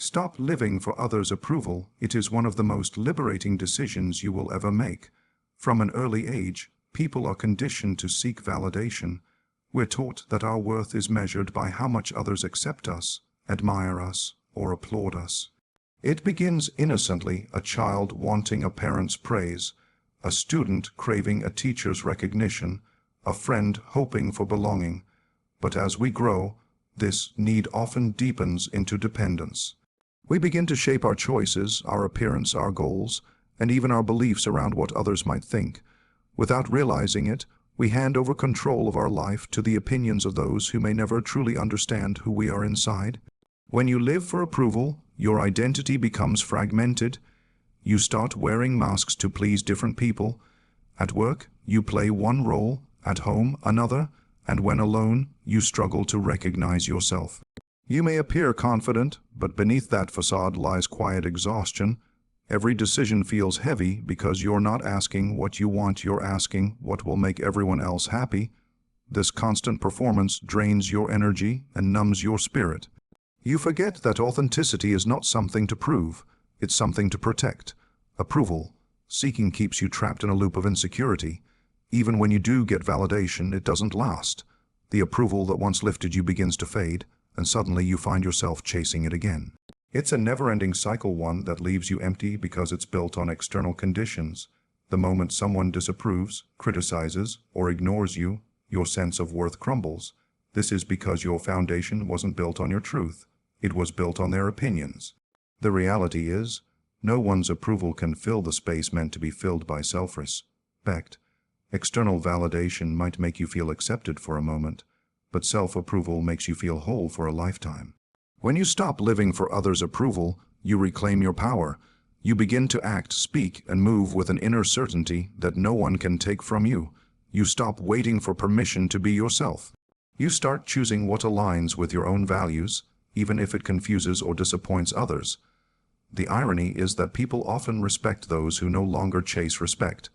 Stop living for others' approval. It is one of the most liberating decisions you will ever make. From an early age, people are conditioned to seek validation. We're taught that our worth is measured by how much others accept us, admire us, or applaud us. It begins innocently, a child wanting a parent's praise, a student craving a teacher's recognition, a friend hoping for belonging. But as we grow, this need often deepens into dependence. We begin to shape our choices, our appearance, our goals, and even our beliefs around what others might think. Without realizing it, we hand over control of our life to the opinions of those who may never truly understand who we are inside. When you live for approval, your identity becomes fragmented. You start wearing masks to please different people. At work, you play one role, at home, another, and when alone, you struggle to recognize yourself. You may appear confident, but beneath that facade lies quiet exhaustion. Every decision feels heavy because you're not asking what you want, you're asking what will make everyone else happy. This constant performance drains your energy and numbs your spirit. You forget that authenticity is not something to prove, it's something to protect. Approval seeking keeps you trapped in a loop of insecurity. Even when you do get validation, it doesn't last. The approval that once lifted you begins to fade, and suddenly you find yourself chasing it again. It's a never-ending cycle, one that leaves you empty because it's built on external conditions. The moment someone disapproves, criticizes, or ignores you, your sense of worth crumbles. This is because your foundation wasn't built on your truth. It was built on their opinions. The reality is, no one's approval can fill the space meant to be filled by self-respect. External validation might make you feel accepted for a moment, but self-approval makes you feel whole for a lifetime. When you stop living for others' approval, you reclaim your power. You begin to act, speak, and move with an inner certainty that no one can take from you. You stop waiting for permission to be yourself. You start choosing what aligns with your own values, even if it confuses or disappoints others. The irony is that people often respect those who no longer chase respect.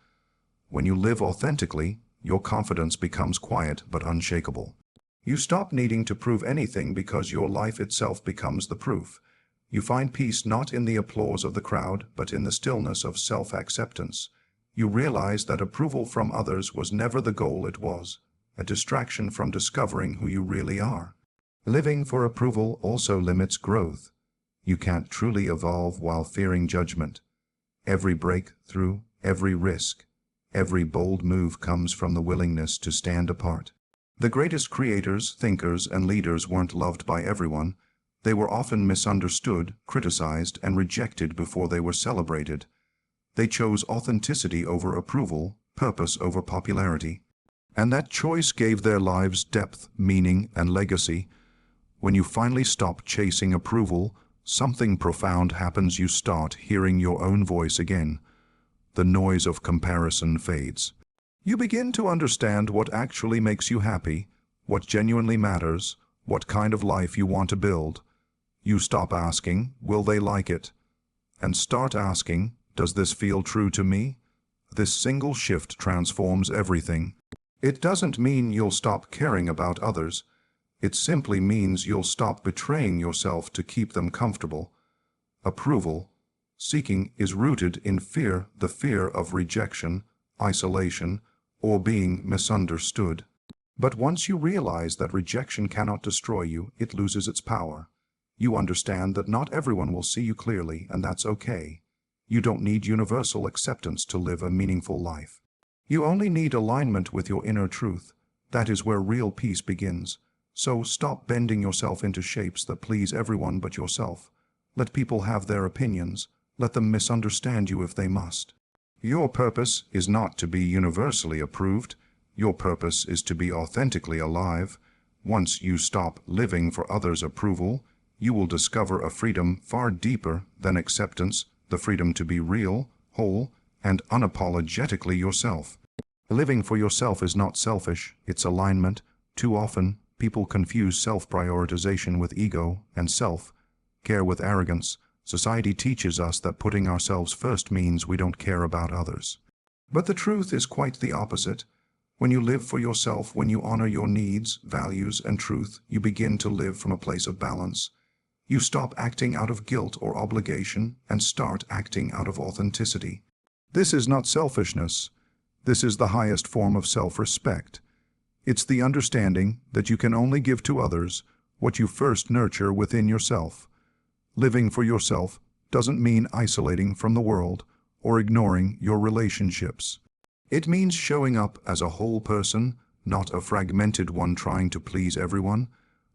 When you live authentically, your confidence becomes quiet but unshakable. You stop needing to prove anything because your life itself becomes the proof. You find peace not in the applause of the crowd, but in the stillness of self-acceptance. You realize that approval from others was never the goal, it was a distraction from discovering who you really are. Living for approval also limits growth. You can't truly evolve while fearing judgment. Every breakthrough, every risk, every bold move comes from the willingness to stand apart. The greatest creators, thinkers, and leaders weren't loved by everyone. They were often misunderstood, criticized, and rejected before they were celebrated. They chose authenticity over approval, purpose over popularity. And that choice gave their lives depth, meaning, and legacy. When you finally stop chasing approval, something profound happens. You start hearing your own voice again. The noise of comparison fades. You begin to understand what actually makes you happy, what genuinely matters, what kind of life you want to build. You stop asking, will they like it? And start asking, does this feel true to me? This single shift transforms everything. It doesn't mean you'll stop caring about others. It simply means you'll stop betraying yourself to keep them comfortable. Approval seeking is rooted in fear, the fear of rejection, isolation, or being misunderstood. But once you realize that rejection cannot destroy you, it loses its power. You understand that not everyone will see you clearly, and that's okay. You don't need universal acceptance to live a meaningful life. You only need alignment with your inner truth. That is where real peace begins. So stop bending yourself into shapes that please everyone but yourself. Let people have their opinions. Let them misunderstand you if they must. Your purpose is not to be universally approved. Your purpose is to be authentically alive. Once you stop living for others' approval, you will discover a freedom far deeper than acceptance, the freedom to be real, whole, and unapologetically yourself. Living for yourself is not selfish, it's alignment. Too often, people confuse self-prioritization with ego and self-care with arrogance. Society teaches us that putting ourselves first means we don't care about others. But the truth is quite the opposite. When you live for yourself, when you honor your needs, values, and truth, you begin to live from a place of balance. You stop acting out of guilt or obligation and start acting out of authenticity. This is not selfishness. This is the highest form of self-respect. It's the understanding that you can only give to others what you first nurture within yourself. Living for yourself doesn't mean isolating from the world or ignoring your relationships. It means showing up as a whole person, not a fragmented one trying to please everyone.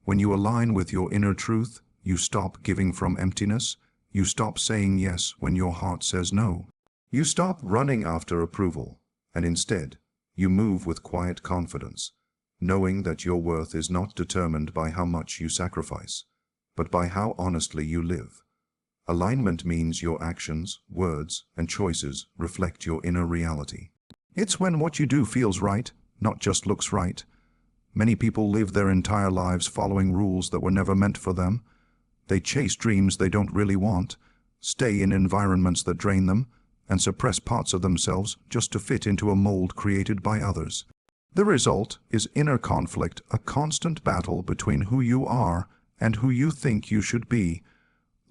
When you align with your inner truth, you stop giving from emptiness. You stop saying yes when your heart says no. You stop running after approval, and instead, you move with quiet confidence, knowing that your worth is not determined by how much you sacrifice, but by how honestly you live. Alignment means your actions, words, and choices reflect your inner reality. It's when what you do feels right, not just looks right. Many people live their entire lives following rules that were never meant for them. They chase dreams they don't really want, stay in environments that drain them, and suppress parts of themselves just to fit into a mold created by others. The result is inner conflict, a constant battle between who you are and who you think you should be.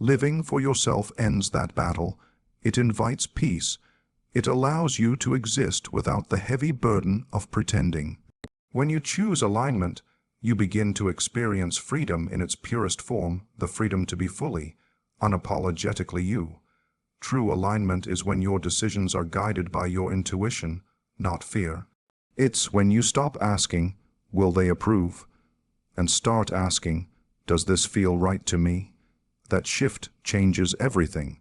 Living for yourself ends that battle. It invites peace. It allows you to exist without the heavy burden of pretending. When you choose alignment, you begin to experience freedom in its purest form, the freedom to be fully, unapologetically you. True alignment is when your decisions are guided by your intuition, not fear. It's when you stop asking, "Will they approve?" and start asking, "Does this feel right to me?" That shift changes everything.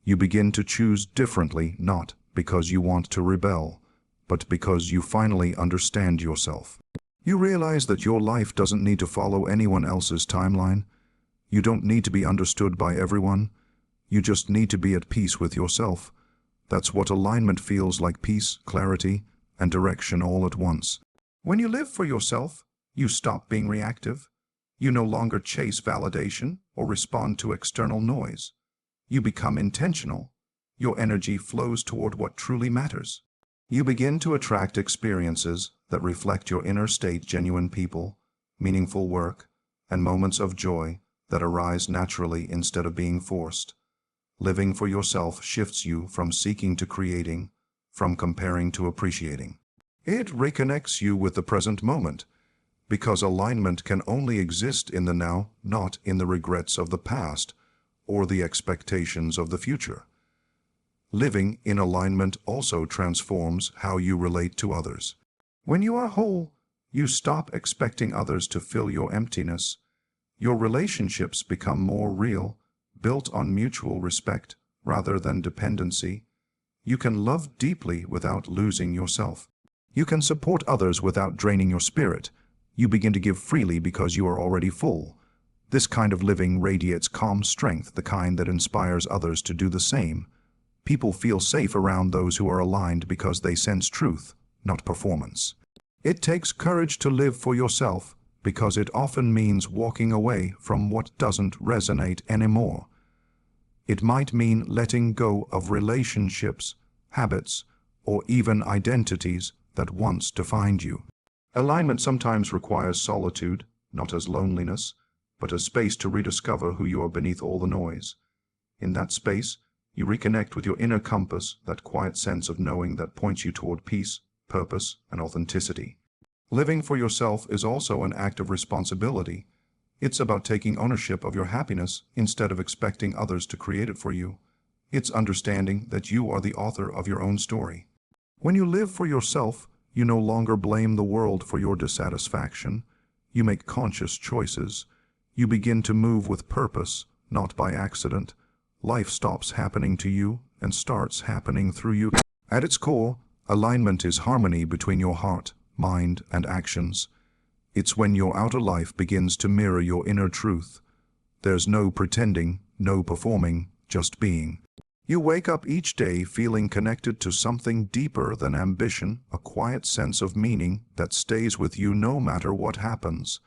You begin to choose differently, not because you want to rebel, but because you finally understand yourself. You realize that your life doesn't need to follow anyone else's timeline. You don't need to be understood by everyone. You just need to be at peace with yourself. That's what alignment feels like: peace, clarity, and direction all at once. When you live for yourself, you stop being reactive. You no longer chase validation or respond to external noise. You become intentional. Your energy flows toward what truly matters. You begin to attract experiences that reflect your inner state: genuine people, meaningful work, and moments of joy that arise naturally instead of being forced. Living for yourself shifts you from seeking to creating, from comparing to appreciating. It reconnects you with the present moment, because alignment can only exist in the now, not in the regrets of the past or the expectations of the future. Living in alignment also transforms how you relate to others. When you are whole, you stop expecting others to fill your emptiness. Your relationships become more real, built on mutual respect rather than dependency. You can love deeply without losing yourself. You can support others without draining your spirit. You begin to give freely because you are already full. This kind of living radiates calm strength, the kind that inspires others to do the same. People feel safe around those who are aligned because they sense truth, not performance. It takes courage to live for yourself, because it often means walking away from what doesn't resonate anymore. It might mean letting go of relationships, habits, or even identities that once defined you. Alignment sometimes requires solitude, not as loneliness, but as space to rediscover who you are beneath all the noise. In that space, you reconnect with your inner compass, that quiet sense of knowing that points you toward peace, purpose, and authenticity. Living for yourself is also an act of responsibility. It's about taking ownership of your happiness instead of expecting others to create it for you. It's understanding that you are the author of your own story. When you live for yourself, you no longer blame the world for your dissatisfaction. You make conscious choices. You begin to move with purpose, not by accident. Life stops happening to you and starts happening through you. At its core, alignment is harmony between your heart, mind, and actions. It's when your outer life begins to mirror your inner truth. There's no pretending, no performing, just being. You wake up each day feeling connected to something deeper than ambition, a quiet sense of meaning that stays with you no matter what happens.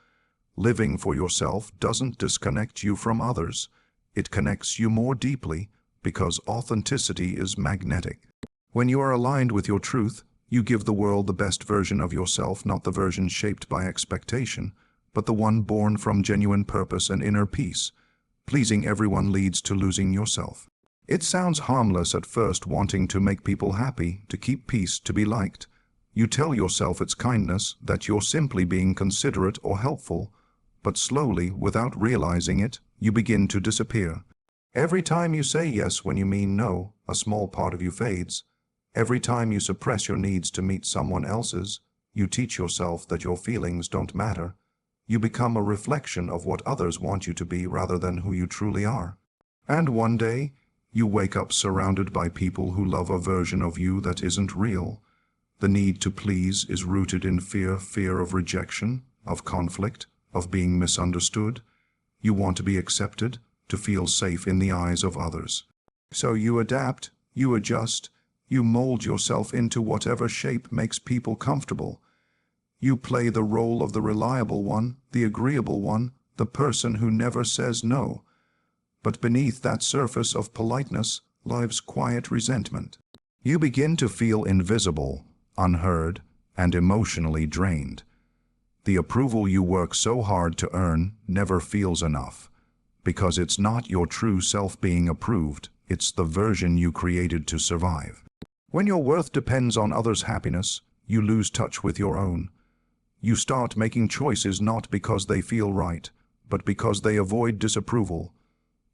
Living for yourself doesn't disconnect you from others. It connects you more deeply because authenticity is magnetic. When you are aligned with your truth, you give the world the best version of yourself, not the version shaped by expectation, but the one born from genuine purpose and inner peace. Pleasing everyone leads to losing yourself. It sounds harmless at first, wanting to make people happy, to keep peace, to be liked. You tell yourself it's kindness, that you're simply being considerate or helpful, but slowly, without realizing it, you begin to disappear. Every time you say yes when you mean no, a small part of you fades. Every time you suppress your needs to meet someone else's, you teach yourself that your feelings don't matter. You become a reflection of what others want you to be rather than who you truly are. And one day, you wake up surrounded by people who love a version of you that isn't real. The need to please is rooted in fear of rejection, of conflict, of being misunderstood. You want to be accepted, to feel safe in the eyes of others. So you adapt, you adjust, you mold yourself into whatever shape makes people comfortable. You play the role of the reliable one, the agreeable one, the person who never says no. But beneath that surface of politeness lies quiet resentment. You begin to feel invisible, unheard, and emotionally drained. The approval you work so hard to earn never feels enough, because it's not your true self being approved, it's the version you created to survive. When your worth depends on others' happiness, you lose touch with your own. You start making choices not because they feel right, but because they avoid disapproval.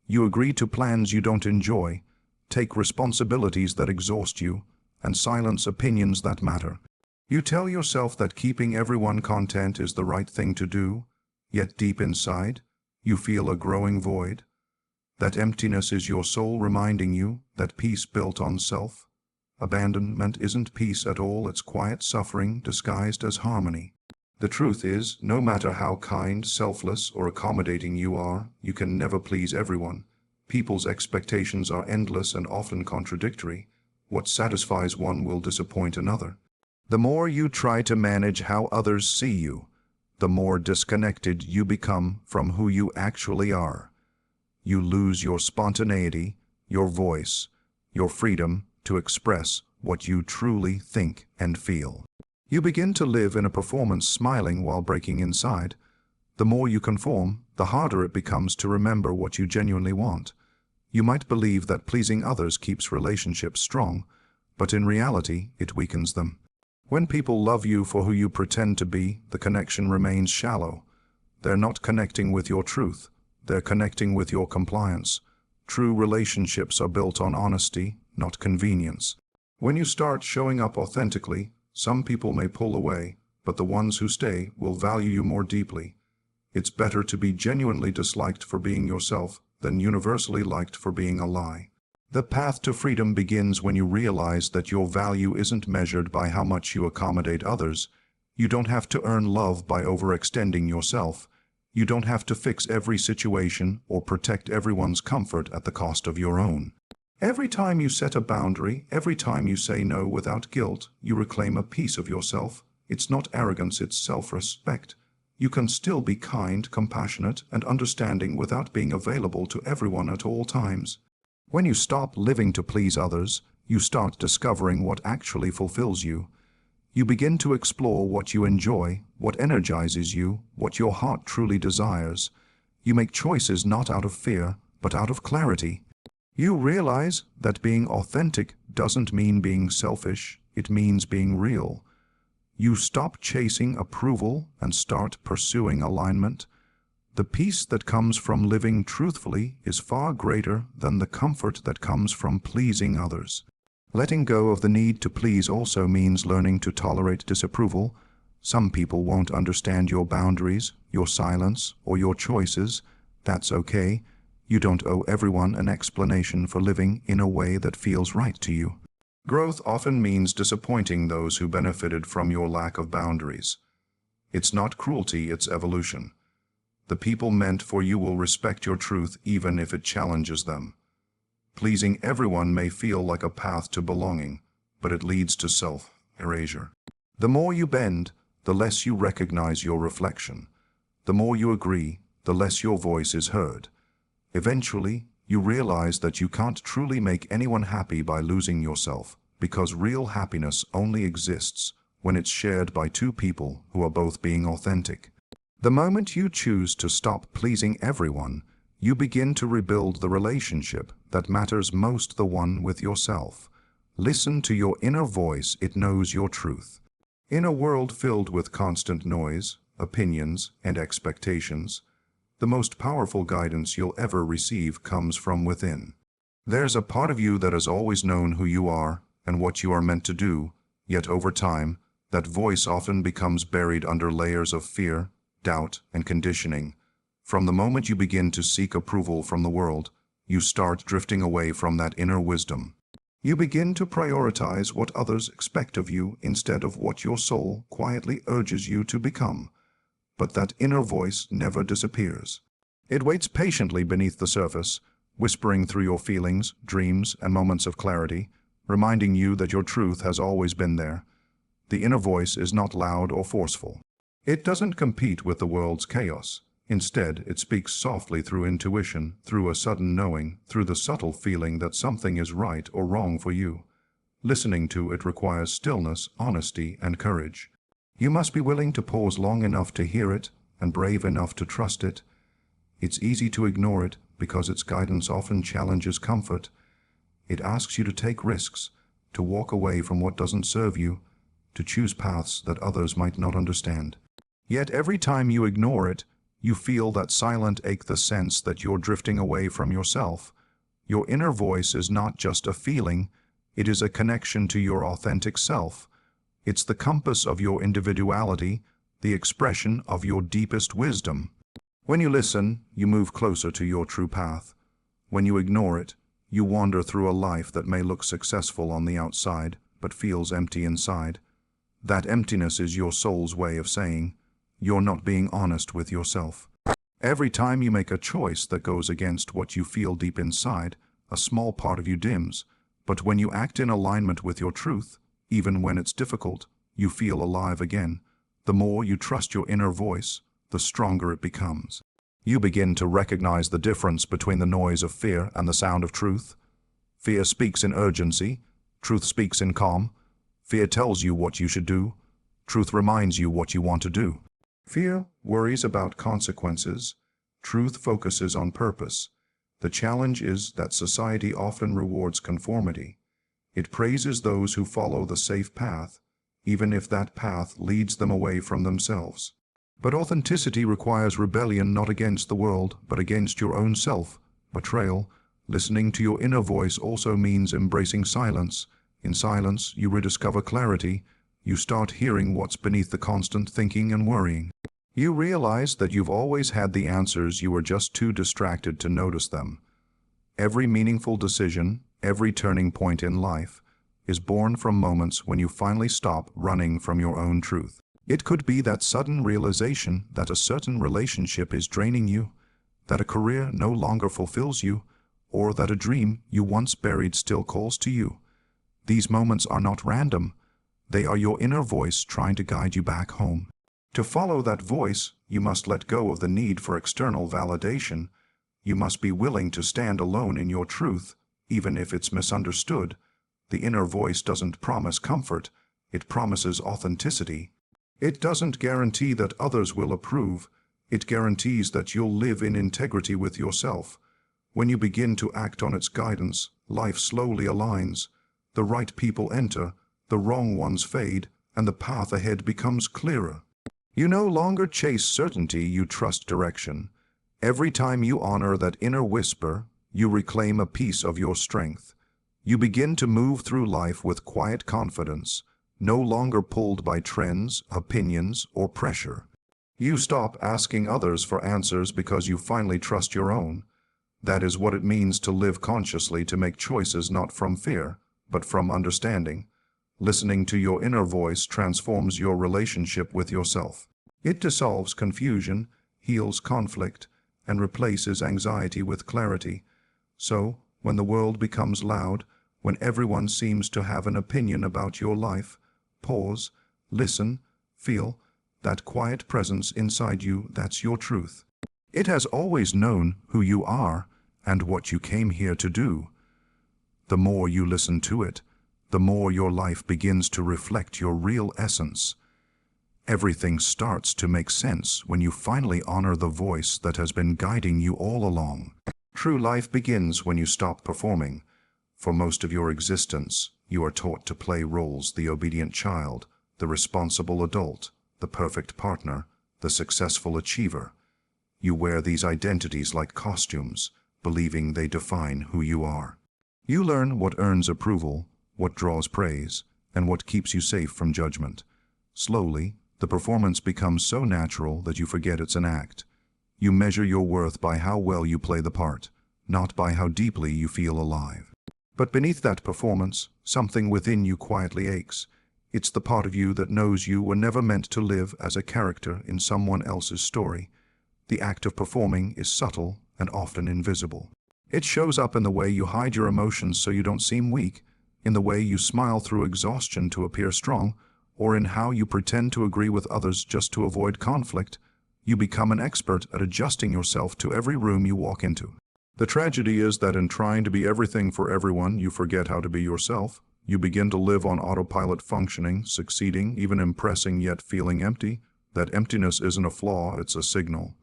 You agree to plans you don't enjoy, take responsibilities that exhaust you, and silence opinions that matter. You tell yourself that keeping everyone content is the right thing to do, yet deep inside, you feel a growing void. That emptiness is your soul reminding you that peace built on self-abandonment isn't peace at all, it's quiet suffering disguised as harmony. The truth is, no matter how kind, selfless, or accommodating you are, you can never please everyone. People's expectations are endless and often contradictory. What satisfies one will disappoint another. The more you try to manage how others see you, the more disconnected you become from who you actually are. You lose your spontaneity, your voice, your freedom to express what you truly think and feel. You begin to live in a performance, smiling while breaking inside. The more you conform, the harder it becomes to remember what you genuinely want. You might believe that pleasing others keeps relationships strong, but in reality, it weakens them. When people love you for who you pretend to be, the connection remains shallow. They're not connecting with your truth, they're connecting with your compliance. True relationships are built on honesty, not convenience. When you start showing up authentically, some people may pull away, but the ones who stay will value you more deeply. It's better to be genuinely disliked for being yourself than universally liked for being a lie. The path to freedom begins when you realize that your value isn't measured by how much you accommodate others. You don't have to earn love by overextending yourself. You don't have to fix every situation or protect everyone's comfort at the cost of your own. Every time you set a boundary, every time you say no without guilt, you reclaim a piece of yourself. It's not arrogance, it's self-respect. You can still be kind, compassionate, and understanding without being available to everyone at all times. When you stop living to please others, you start discovering what actually fulfills you. You begin to explore what you enjoy, what energizes you, what your heart truly desires. You make choices not out of fear, but out of clarity. You realize that being authentic doesn't mean being selfish, it means being real. You stop chasing approval and start pursuing alignment. The peace that comes from living truthfully is far greater than the comfort that comes from pleasing others. Letting go of the need to please also means learning to tolerate disapproval. Some people won't understand your boundaries, your silence, or your choices. That's okay. You don't owe everyone an explanation for living in a way that feels right to you. Growth often means disappointing those who benefited from your lack of boundaries. It's not cruelty, it's evolution. The people meant for you will respect your truth even if it challenges them. Pleasing everyone may feel like a path to belonging, but it leads to self-erasure. The more you bend, the less you recognize your reflection. The more you agree, the less your voice is heard. Eventually, you realize that you can't truly make anyone happy by losing yourself, because real happiness only exists when it's shared by two people who are both being authentic. The moment you choose to stop pleasing everyone, you begin to rebuild the relationship that matters most, the one with yourself. Listen to your inner voice, it knows your truth. In a world filled with constant noise, opinions, and expectations, the most powerful guidance you'll ever receive comes from within. There's a part of you that has always known who you are and what you are meant to do, yet over time, that voice often becomes buried under layers of fear, doubt, and conditioning. From the moment you begin to seek approval from the world, you start drifting away from that inner wisdom. You begin to prioritize what others expect of you instead of what your soul quietly urges you to become. But that inner voice never disappears. It waits patiently beneath the surface, whispering through your feelings, dreams, and moments of clarity, reminding you that your truth has always been there. The inner voice is not loud or forceful. It doesn't compete with the world's chaos. Instead, it speaks softly through intuition, through a sudden knowing, through the subtle feeling that something is right or wrong for you. Listening to it requires stillness, honesty, and courage. You must be willing to pause long enough to hear it and brave enough to trust it. It's easy to ignore it because its guidance often challenges comfort. It asks you to take risks, to walk away from what doesn't serve you, to choose paths that others might not understand. Yet every time you ignore it, you feel that silent ache, the sense that you're drifting away from yourself. Your inner voice is not just a feeling, it is a connection to your authentic self. It's the compass of your individuality, the expression of your deepest wisdom. When you listen, you move closer to your true path. When you ignore it, you wander through a life that may look successful on the outside, but feels empty inside. That emptiness is your soul's way of saying, you're not being honest with yourself. Every time you make a choice that goes against what you feel deep inside, a small part of you dims. But when you act in alignment with your truth, even when it's difficult, you feel alive again. The more you trust your inner voice, the stronger it becomes. You begin to recognize the difference between the noise of fear and the sound of truth. Fear speaks in urgency, truth speaks in calm. Fear tells you what you should do, truth reminds you what you want to do. Fear worries about consequences, truth focuses on purpose. The challenge is that society often rewards conformity. It praises those who follow the safe path, even if that path leads them away from themselves. But authenticity requires rebellion, not against the world, but against your own self-betrayal. Listening to your inner voice also means embracing silence. In silence, you rediscover clarity. You start hearing what's beneath the constant thinking and worrying. You realize that you've always had the answers, you were just too distracted to notice them. Every meaningful decision, every turning point in life, is born from moments when you finally stop running from your own truth. It could be that sudden realization that a certain relationship is draining you, that a career no longer fulfills you, or that a dream you once buried still calls to you. These moments are not random. They are your inner voice trying to guide you back home. To follow that voice, you must let go of the need for external validation. You must be willing to stand alone in your truth, even if it's misunderstood. The inner voice doesn't promise comfort, it promises authenticity. It doesn't guarantee that others will approve, it guarantees that you'll live in integrity with yourself. When you begin to act on its guidance, life slowly aligns. The right people enter, the wrong ones fade, and the path ahead becomes clearer. You no longer chase certainty, you trust direction. Every time you honor that inner whisper, you reclaim a piece of your strength. You begin to move through life with quiet confidence, no longer pulled by trends, opinions, or pressure. You stop asking others for answers because you finally trust your own. That is what it means to live consciously, to make choices not from fear, but from understanding. Listening to your inner voice transforms your relationship with yourself. It dissolves confusion, heals conflict, and replaces anxiety with clarity. So, when the world becomes loud, when everyone seems to have an opinion about your life, pause, listen, feel that quiet presence inside you. That's your truth. It has always known who you are and what you came here to do. The more you listen to it, the more your life begins to reflect your real essence. Everything starts to make sense when you finally honor the voice that has been guiding you all along. True life begins when you stop performing. For most of your existence, you are taught to play roles: the obedient child, the responsible adult, the perfect partner, the successful achiever. You wear these identities like costumes, believing they define who you are. You learn what earns approval, what draws praise, and what keeps you safe from judgment. Slowly, the performance becomes so natural that you forget it's an act. You measure your worth by how well you play the part, not by how deeply you feel alive. But beneath that performance, something within you quietly aches. It's the part of you that knows you were never meant to live as a character in someone else's story. The act of performing is subtle and often invisible. It shows up in the way you hide your emotions so you don't seem weak, in the way you smile through exhaustion to appear strong, or in how you pretend to agree with others just to avoid conflict. You become an expert at adjusting yourself to every room you walk into. The tragedy is that in trying to be everything for everyone, you forget how to be yourself. You begin to live on autopilot, functioning, succeeding, even impressing, yet feeling empty. That emptiness isn't a flaw, it's a signal.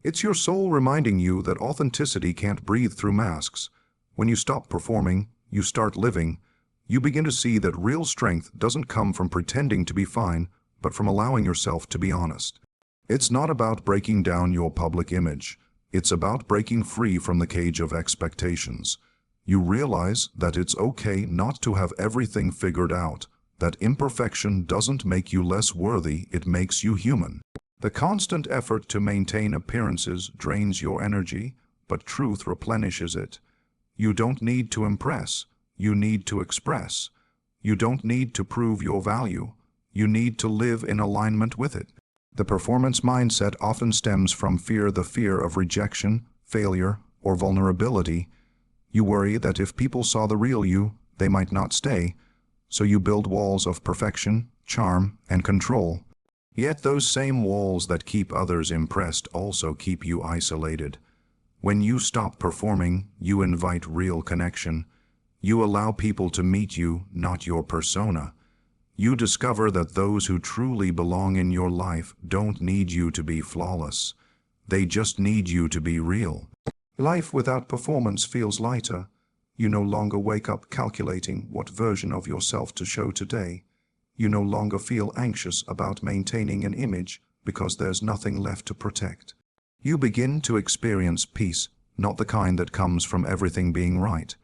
It's your soul reminding you that authenticity can't breathe through masks. When you stop performing, you start living. You begin to see that real strength doesn't come from pretending to be fine, but from allowing yourself to be honest. It's not about breaking down your public image. It's about breaking free from the cage of expectations. You realize that it's okay not to have everything figured out, that imperfection doesn't make you less worthy, it makes you human. The constant effort to maintain appearances drains your energy, but truth replenishes it. You don't need to impress. You need to express. You don't need to prove your value. You need to live in alignment with it. The performance mindset often stems from fear, the fear of rejection, failure, or vulnerability. You worry that if people saw the real you, they might not stay, so you build walls of perfection, charm, and control. Yet those same walls that keep others impressed also keep you isolated. When you stop performing, you invite real connection. You allow people to meet you, not your persona. You discover that those who truly belong in your life don't need you to be flawless. They just need you to be real. Life without performance feels lighter. You no longer wake up calculating what version of yourself to show today. You no longer feel anxious about maintaining an image because there's nothing left to protect. You begin to experience peace, not the kind that comes from everything being right,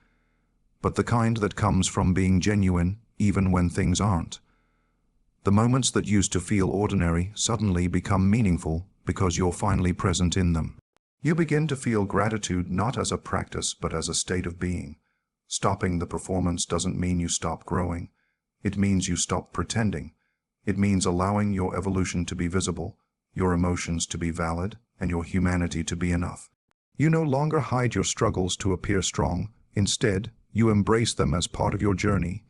but the kind that comes from being genuine even when things aren't. The moments that used to feel ordinary suddenly become meaningful because you're finally present in them. You begin to feel gratitude not as a practice but as a state of being. Stopping the performance doesn't mean you stop growing. It means you stop pretending. It means allowing your evolution to be visible, your emotions to be valid, and your humanity to be enough. You no longer hide your struggles to appear strong. Instead, you embrace them as part of your journey.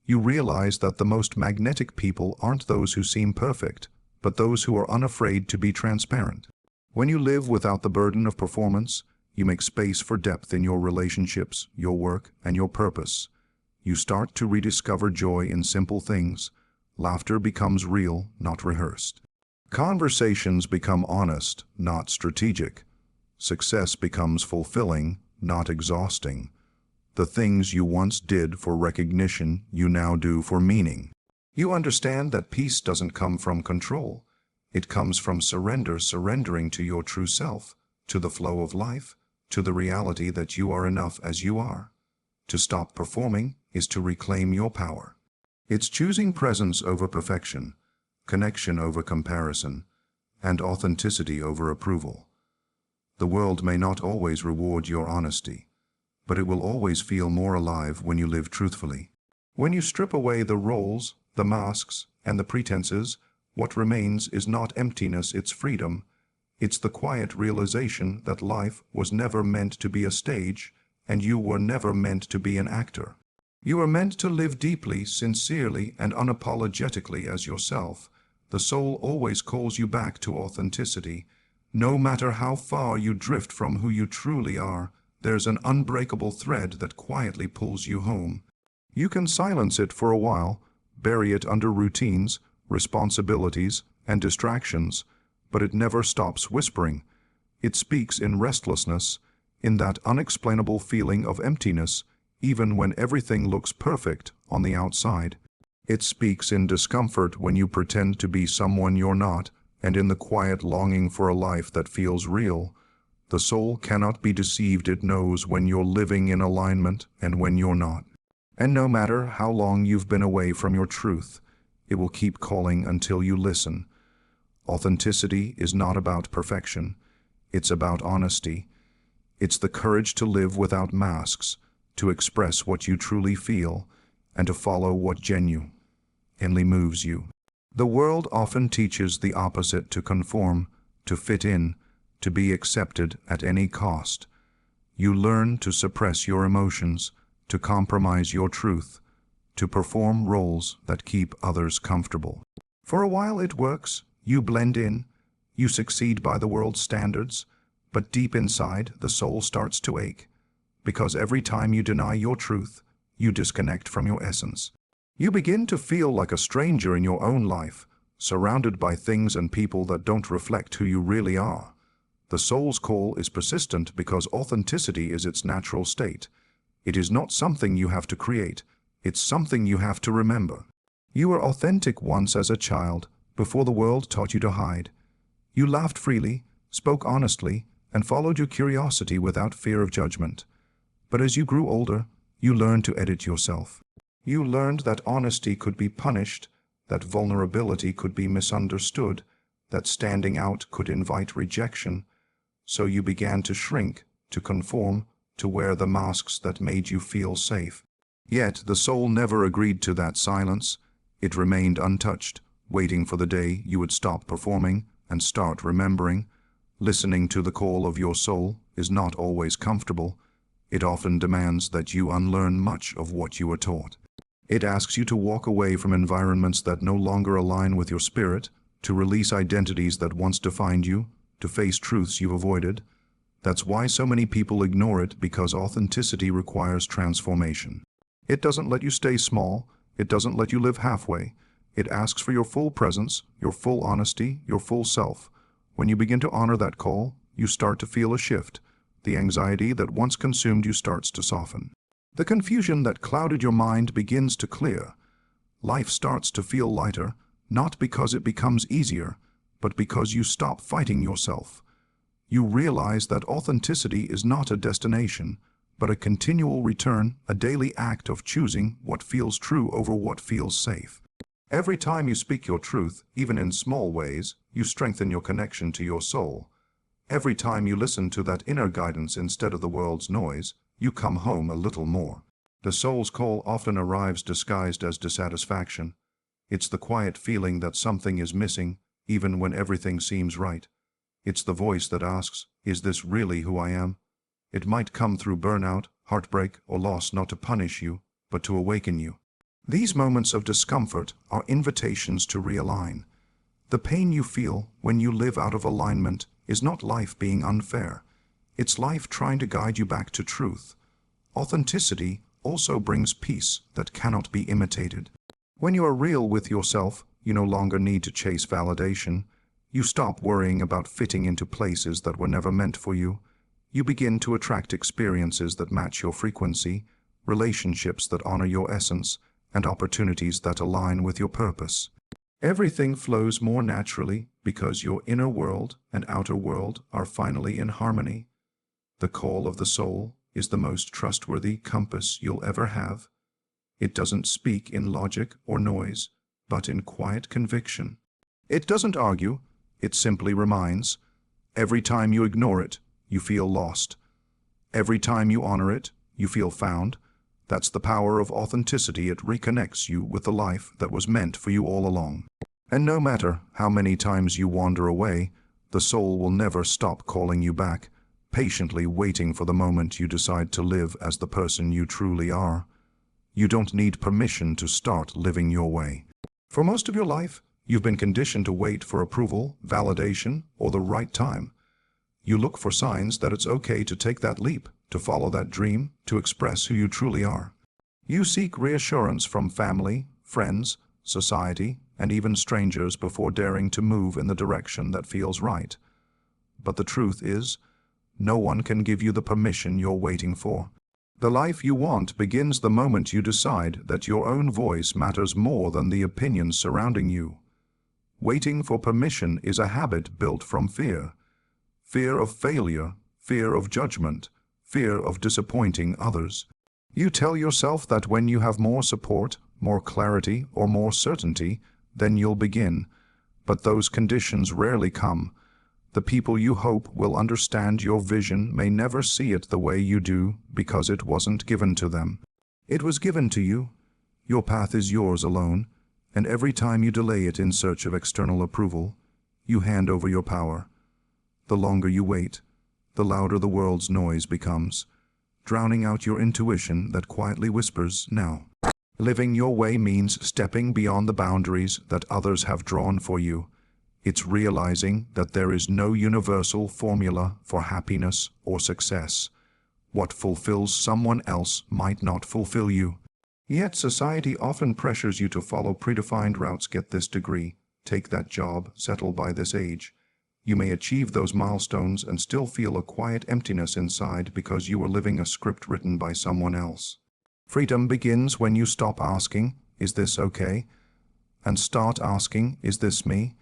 You realize that the most magnetic people aren't those who seem perfect, but those who are unafraid to be transparent. When you live without the burden of performance, you make space for depth in your relationships, your work, and your purpose. You start to rediscover joy in simple things. Laughter becomes real, not rehearsed. Conversations become honest, not strategic. Success becomes fulfilling, not exhausting. The things you once did for recognition, you now do for meaning. You understand that peace doesn't come from control. It comes from surrendering to your true self, to the flow of life, to the reality that you are enough as you are. To stop performing is to reclaim your power. It's choosing presence over perfection, connection over comparison, and authenticity over approval. The world may not always reward your honesty, but it will always feel more alive when you live truthfully. When you strip away the roles, the masks, and the pretenses, what remains is not emptiness, it's freedom. It's the quiet realization that life was never meant to be a stage, and you were never meant to be an actor. You are meant to live deeply, sincerely, and unapologetically as yourself. The soul always calls you back to authenticity. No matter how far you drift from who you truly are, there's an unbreakable thread that quietly pulls you home. You can silence it for a while, bury it under routines, responsibilities, and distractions, but it never stops whispering. It speaks in restlessness, in that unexplainable feeling of emptiness, even when everything looks perfect on the outside. It speaks in discomfort when you pretend to be someone you're not, and in the quiet longing for a life that feels real. The soul cannot be deceived. It knows when you're living in alignment and when you're not. And no matter how long you've been away from your truth, it will keep calling until you listen. Authenticity is not about perfection. It's about honesty. It's the courage to live without masks, to express what you truly feel, and to follow what genuinely moves you. The world often teaches the opposite: to conform, to fit in, to be accepted at any cost. You learn to suppress your emotions, to compromise your truth, to perform roles that keep others comfortable. For a while it works. You blend in, you succeed by the world's standards, but deep inside the soul starts to ache, because every time you deny your truth, you disconnect from your essence. You begin to feel like a stranger in your own life, surrounded by things and people that don't reflect who you really are. The soul's call is persistent because authenticity is its natural state. It is not something you have to create, it's something you have to remember. You were authentic once as a child, before the world taught you to hide. You laughed freely, spoke honestly, and followed your curiosity without fear of judgment. But as you grew older, you learned to edit yourself. You learned that honesty could be punished, that vulnerability could be misunderstood, that standing out could invite rejection. So you began to shrink, to conform, to wear the masks that made you feel safe. Yet the soul never agreed to that silence. It remained untouched, waiting for the day you would stop performing and start remembering. Listening to the call of your soul is not always comfortable. It often demands that you unlearn much of what you were taught. It asks you to walk away from environments that no longer align with your spirit, to release identities that once defined you, to face truths you've avoided. That's why so many people ignore it, because authenticity requires transformation. It doesn't let you stay small. It doesn't let you live halfway. It asks for your full presence, your full honesty, your full self. When you begin to honor that call, you start to feel a shift. The anxiety that once consumed you starts to soften. The confusion that clouded your mind begins to clear. Life starts to feel lighter, not because it becomes easier, but because you stop fighting yourself. You realize that authenticity is not a destination, but a continual return, a daily act of choosing what feels true over what feels safe. Every time you speak your truth, even in small ways, you strengthen your connection to your soul. Every time you listen to that inner guidance instead of the world's noise, you come home a little more. The soul's call often arrives disguised as dissatisfaction. It's the quiet feeling that something is missing, even when everything seems right. It's the voice that asks, "Is this really who I am?" It might come through burnout, heartbreak, or loss, not to punish you, but to awaken you. These moments of discomfort are invitations to realign. The pain you feel when you live out of alignment is not life being unfair. It's life trying to guide you back to truth. Authenticity also brings peace that cannot be imitated. When you are real with yourself, you no longer need to chase validation. You stop worrying about fitting into places that were never meant for you. You begin to attract experiences that match your frequency, relationships that honor your essence, and opportunities that align with your purpose. Everything flows more naturally because your inner world and outer world are finally in harmony. The call of the soul is the most trustworthy compass you'll ever have. It doesn't speak in logic or noise, but in quiet conviction. It doesn't argue, it simply reminds. Every time you ignore it, you feel lost. Every time you honor it, you feel found. That's the power of authenticity. It reconnects you with the life that was meant for you all along. And no matter how many times you wander away, the soul will never stop calling you back, patiently waiting for the moment you decide to live as the person you truly are. You don't need permission to start living your way. For most of your life, you've been conditioned to wait for approval, validation, or the right time. You look for signs that it's okay to take that leap, to follow that dream, to express who you truly are. You seek reassurance from family, friends, society, and even strangers before daring to move in the direction that feels right. But the truth is, no one can give you the permission you're waiting for. The life you want begins the moment you decide that your own voice matters more than the opinions surrounding you. Waiting for permission is a habit built from fear. Fear of failure, fear of judgment, fear of disappointing others. You tell yourself that when you have more support, more clarity, or more certainty, then you'll begin. But those conditions rarely come. The people you hope will understand your vision may never see it the way you do because it wasn't given to them. It was given to you. Your path is yours alone, and every time you delay it in search of external approval, you hand over your power. The longer you wait, the louder the world's noise becomes, drowning out your intuition that quietly whispers, "Now." Living your way means stepping beyond the boundaries that others have drawn for you. It's realizing that there is no universal formula for happiness or success. What fulfills someone else might not fulfill you. Yet society often pressures you to follow predefined routes. Get this degree, take that job, settle by this age. You may achieve those milestones and still feel a quiet emptiness inside because you are living a script written by someone else. Freedom begins when you stop asking, "Is this okay?" and start asking, "Is this me?"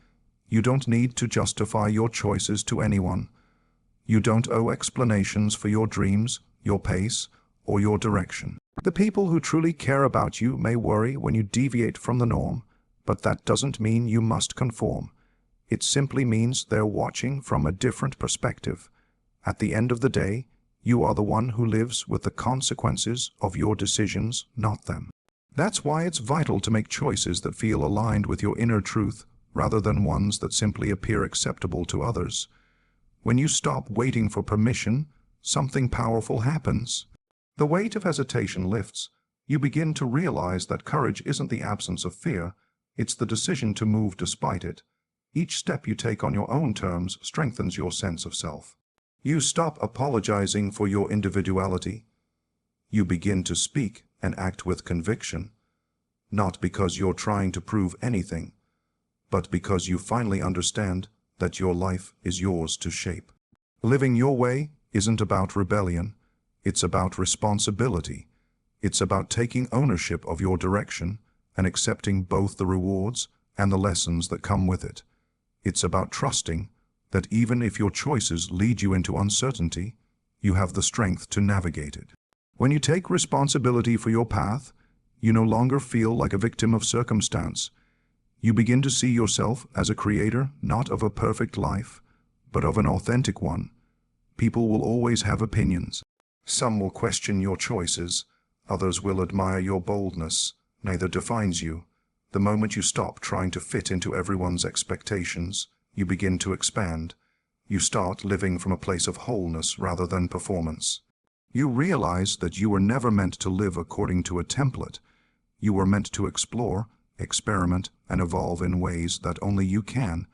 You don't need to justify your choices to anyone. You don't owe explanations for your dreams, your pace, or your direction. The people who truly care about you may worry when you deviate from the norm, but that doesn't mean you must conform. It simply means they're watching from a different perspective. At the end of the day, you are the one who lives with the consequences of your decisions, not them. That's why it's vital to make choices that feel aligned with your inner truth, rather than ones that simply appear acceptable to others. When you stop waiting for permission, something powerful happens. The weight of hesitation lifts. You begin to realize that courage isn't the absence of fear, it's the decision to move despite it. Each step you take on your own terms strengthens your sense of self. You stop apologizing for your individuality. You begin to speak and act with conviction, not because you're trying to prove anything, but because you finally understand that your life is yours to shape. Living your way isn't about rebellion, it's about responsibility. It's about taking ownership of your direction and accepting both the rewards and the lessons that come with it. It's about trusting that even if your choices lead you into uncertainty, you have the strength to navigate it. When you take responsibility for your path, you no longer feel like a victim of circumstance. You begin to see yourself as a creator, not of a perfect life, but of an authentic one. People will always have opinions. Some will question your choices, others will admire your boldness. Neither defines you. The moment you stop trying to fit into everyone's expectations, you begin to expand. You start living from a place of wholeness rather than performance. You realize that you were never meant to live according to a template. You were meant to explore, experiment, and evolve in ways that only you can.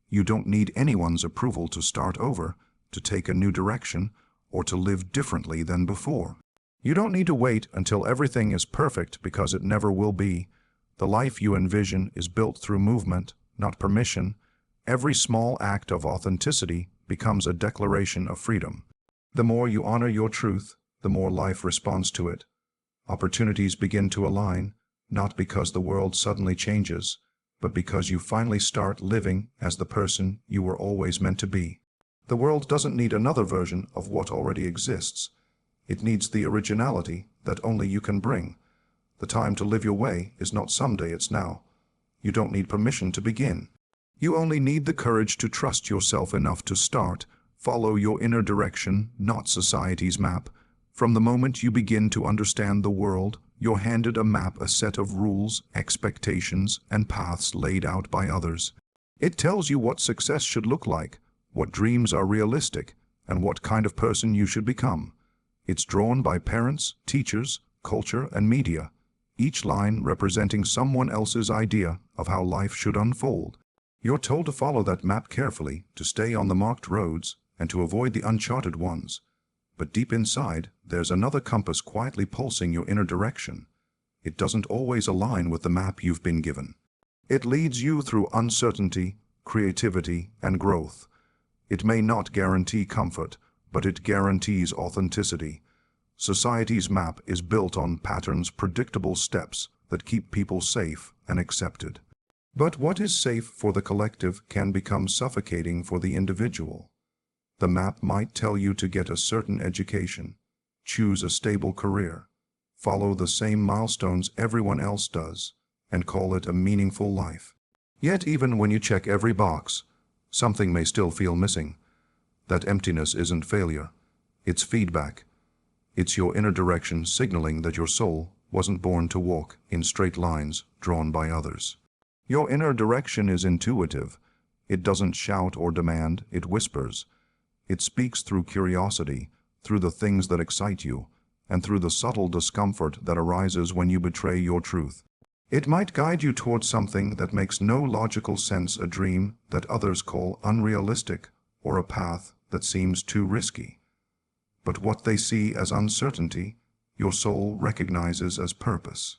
You don't need anyone's approval to start over, to take a new direction, or to live differently than before. You don't need to wait until everything is perfect because it never will be. The life you envision is built through movement, not permission. Every small act of authenticity becomes a declaration of freedom. The more you honor your truth, the more life responds to it. Opportunities begin to align, not because the world suddenly changes, but because you finally start living as the person you were always meant to be. The world doesn't need another version of what already exists. It needs the originality that only you can bring. The time to live your way is not someday, it's now. You don't need permission to begin. You only need the courage to trust yourself enough to start. Follow your inner direction, not society's map. From the moment you begin to understand the world, you're handed a map, a set of rules, expectations, and paths laid out by others. It tells you what success should look like, what dreams are realistic, and what kind of person you should become. It's drawn by parents, teachers, culture, and media, each line representing someone else's idea of how life should unfold. You're told to follow that map carefully, to stay on the marked roads, and to avoid the uncharted ones. But deep inside, there's another compass quietly pulsing your inner direction. It doesn't always align with the map you've been given. It leads you through uncertainty, creativity, and growth. It may not guarantee comfort, but it guarantees authenticity. Society's map is built on patterns, predictable steps that keep people safe and accepted. But what is safe for the collective can become suffocating for the individual. The map might tell you to get a certain education, choose a stable career, follow the same milestones everyone else does, and call it a meaningful life. Yet even when you check every box, something may still feel missing. That emptiness isn't failure, it's feedback. It's your inner direction signaling that your soul wasn't born to walk in straight lines drawn by others. Your inner direction is intuitive. It doesn't shout or demand, it whispers. It speaks through curiosity, through the things that excite you, and through the subtle discomfort that arises when you betray your truth. It might guide you towards something that makes no logical sense, a dream that others call unrealistic, or a path that seems too risky. But what they see as uncertainty, your soul recognizes as purpose.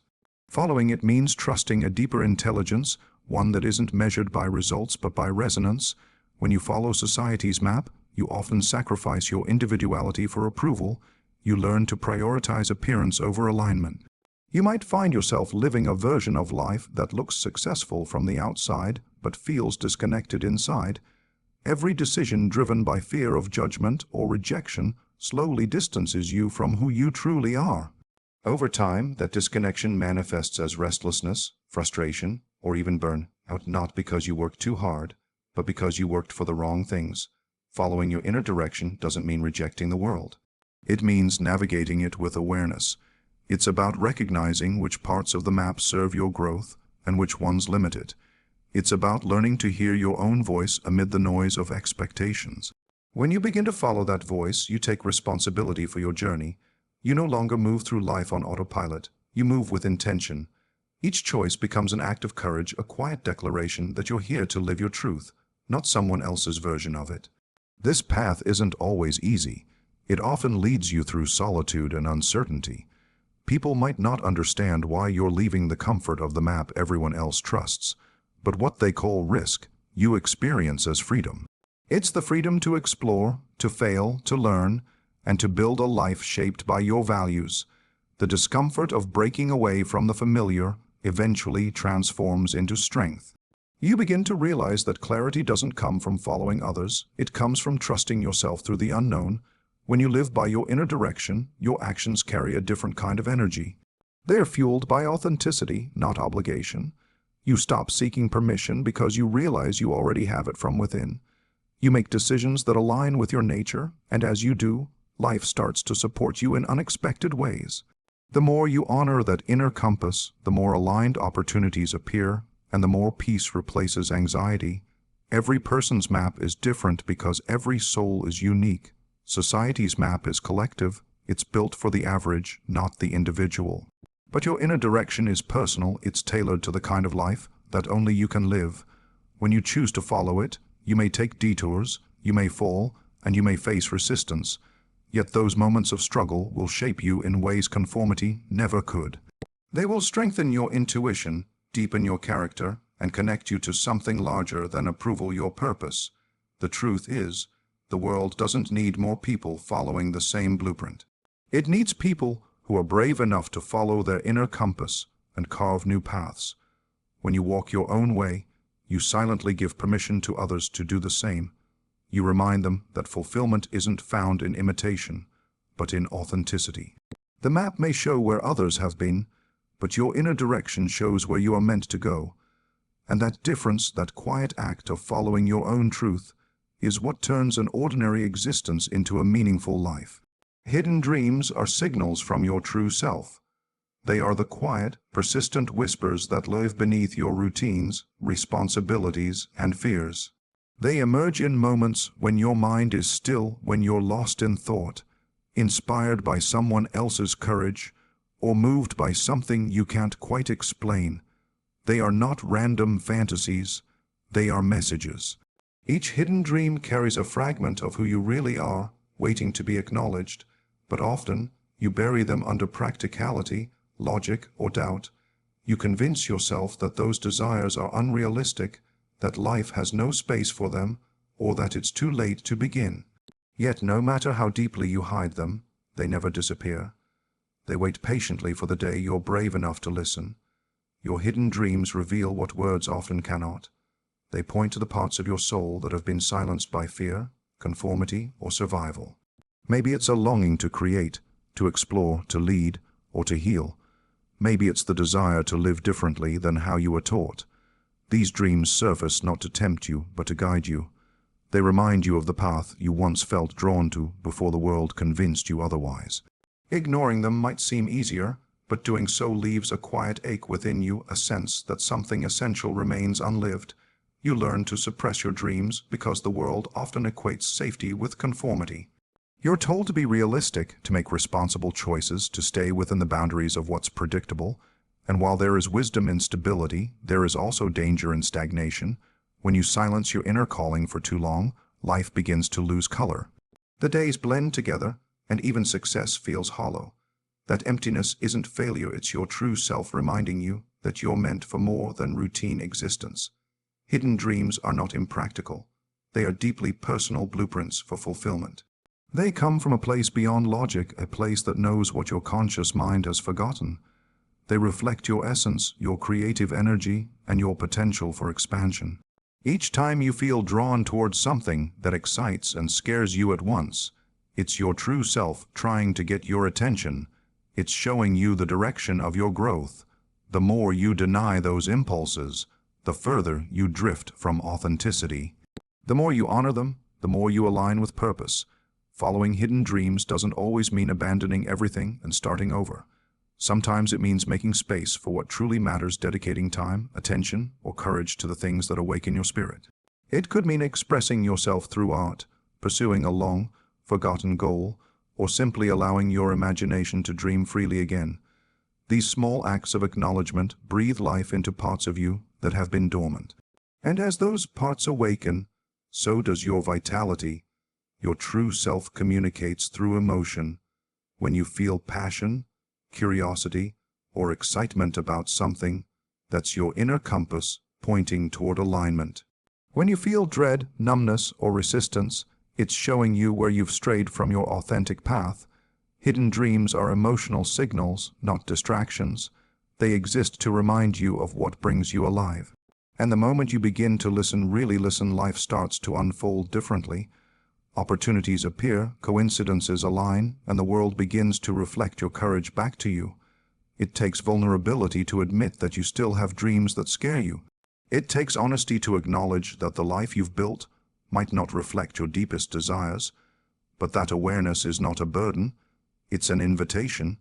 Following it means trusting a deeper intelligence, one that isn't measured by results but by resonance. When you follow society's map, you often sacrifice your individuality for approval. You learn to prioritize appearance over alignment. You might find yourself living a version of life that looks successful from the outside but feels disconnected inside. Every decision driven by fear of judgment or rejection slowly distances you from who you truly are. Over time, that disconnection manifests as restlessness, frustration, or even burnout, not because you worked too hard, but because you worked for the wrong things. Following your inner direction doesn't mean rejecting the world. It means navigating it with awareness. It's about recognizing which parts of the map serve your growth and which ones limit it. It's about learning to hear your own voice amid the noise of expectations. When you begin to follow that voice, you take responsibility for your journey. You no longer move through life on autopilot. You move with intention. Each choice becomes an act of courage, a quiet declaration that you're here to live your truth, not someone else's version of it. This path isn't always easy. It often leads you through solitude and uncertainty. People might not understand why you're leaving the comfort of the map everyone else trusts, but what they call risk, you experience as freedom. It's the freedom to explore, to fail, to learn, and to build a life shaped by your values. The discomfort of breaking away from the familiar eventually transforms into strength. You begin to realize that clarity doesn't come from following others, it comes from trusting yourself through the unknown. When you live by your inner direction, your actions carry a different kind of energy. They are fueled by authenticity, not obligation. You stop seeking permission because you realize you already have it from within. You make decisions that align with your nature, and as you do, life starts to support you in unexpected ways. The more you honor that inner compass, the more aligned opportunities appear, and the more peace replaces anxiety. Every person's map is different because every soul is unique. Society's map is collective. It's built for the average, not the individual. But your inner direction is personal. It's tailored to the kind of life that only you can live. When you choose to follow it, you may take detours, you may fall, and you may face resistance. Yet those moments of struggle will shape you in ways conformity never could. They will strengthen your intuition, deepen your character, and connect you to something larger than approval, your purpose. The truth is, the world doesn't need more people following the same blueprint. It needs people who are brave enough to follow their inner compass and carve new paths. When you walk your own way, you silently give permission to others to do the same. You remind them that fulfillment isn't found in imitation, but in authenticity. The map may show where others have been, but your inner direction shows where you are meant to go. And that difference, that quiet act of following your own truth, is what turns an ordinary existence into a meaningful life. Hidden dreams are signals from your true self. They are the quiet, persistent whispers that live beneath your routines, responsibilities, and fears. They emerge in moments when your mind is still, when you're lost in thought, inspired by someone else's courage, or moved by something you can't quite explain. They are not random fantasies, they are messages. Each hidden dream carries a fragment of who you really are, waiting to be acknowledged, but often you bury them under practicality, logic, or doubt. You convince yourself that those desires are unrealistic, that life has no space for them, or that it's too late to begin. Yet no matter how deeply you hide them, they never disappear. They wait patiently for the day you're brave enough to listen. Your hidden dreams reveal what words often cannot. They point to the parts of your soul that have been silenced by fear, conformity, or survival. Maybe it's a longing to create, to explore, to lead, or to heal. Maybe it's the desire to live differently than how you were taught. These dreams surface not to tempt you, but to guide you. They remind you of the path you once felt drawn to before the world convinced you otherwise. Ignoring them might seem easier, but doing so leaves a quiet ache within you, a sense that something essential remains unlived. You learn to suppress your dreams because the world often equates safety with conformity. You're told to be realistic, to make responsible choices, to stay within the boundaries of what's predictable. And while there is wisdom in stability, there is also danger in stagnation. When you silence your inner calling for too long, life begins to lose color. The days blend together, and even success feels hollow. That emptiness isn't failure, it's your true self reminding you that you're meant for more than routine existence. Hidden dreams are not impractical. They are deeply personal blueprints for fulfillment. They come from a place beyond logic, a place that knows what your conscious mind has forgotten. They reflect your essence, your creative energy, and your potential for expansion. Each time you feel drawn towards something that excites and scares you at once, it's your true self trying to get your attention. It's showing you the direction of your growth. The more you deny those impulses, the further you drift from authenticity. The more you honor them, the more you align with purpose. Following hidden dreams doesn't always mean abandoning everything and starting over. Sometimes it means making space for what truly matters, dedicating time, attention, or courage to the things that awaken your spirit. It could mean expressing yourself through art, pursuing a long, forgotten goal, or simply allowing your imagination to dream freely again. These small acts of acknowledgement breathe life into parts of you that have been dormant. And as those parts awaken, so does your vitality. Your true self communicates through emotion. When you feel passion, curiosity, or excitement about something, that's your inner compass pointing toward alignment. When you feel dread, numbness, or resistance, it's showing you where you've strayed from your authentic path. Hidden dreams are emotional signals, not distractions. They exist to remind you of what brings you alive. And the moment you begin to listen, really listen, life starts to unfold differently. Opportunities appear, coincidences align, and the world begins to reflect your courage back to you. It takes vulnerability to admit that you still have dreams that scare you. It takes honesty to acknowledge that the life you've built might not reflect your deepest desires, but that awareness is not a burden, it's an invitation.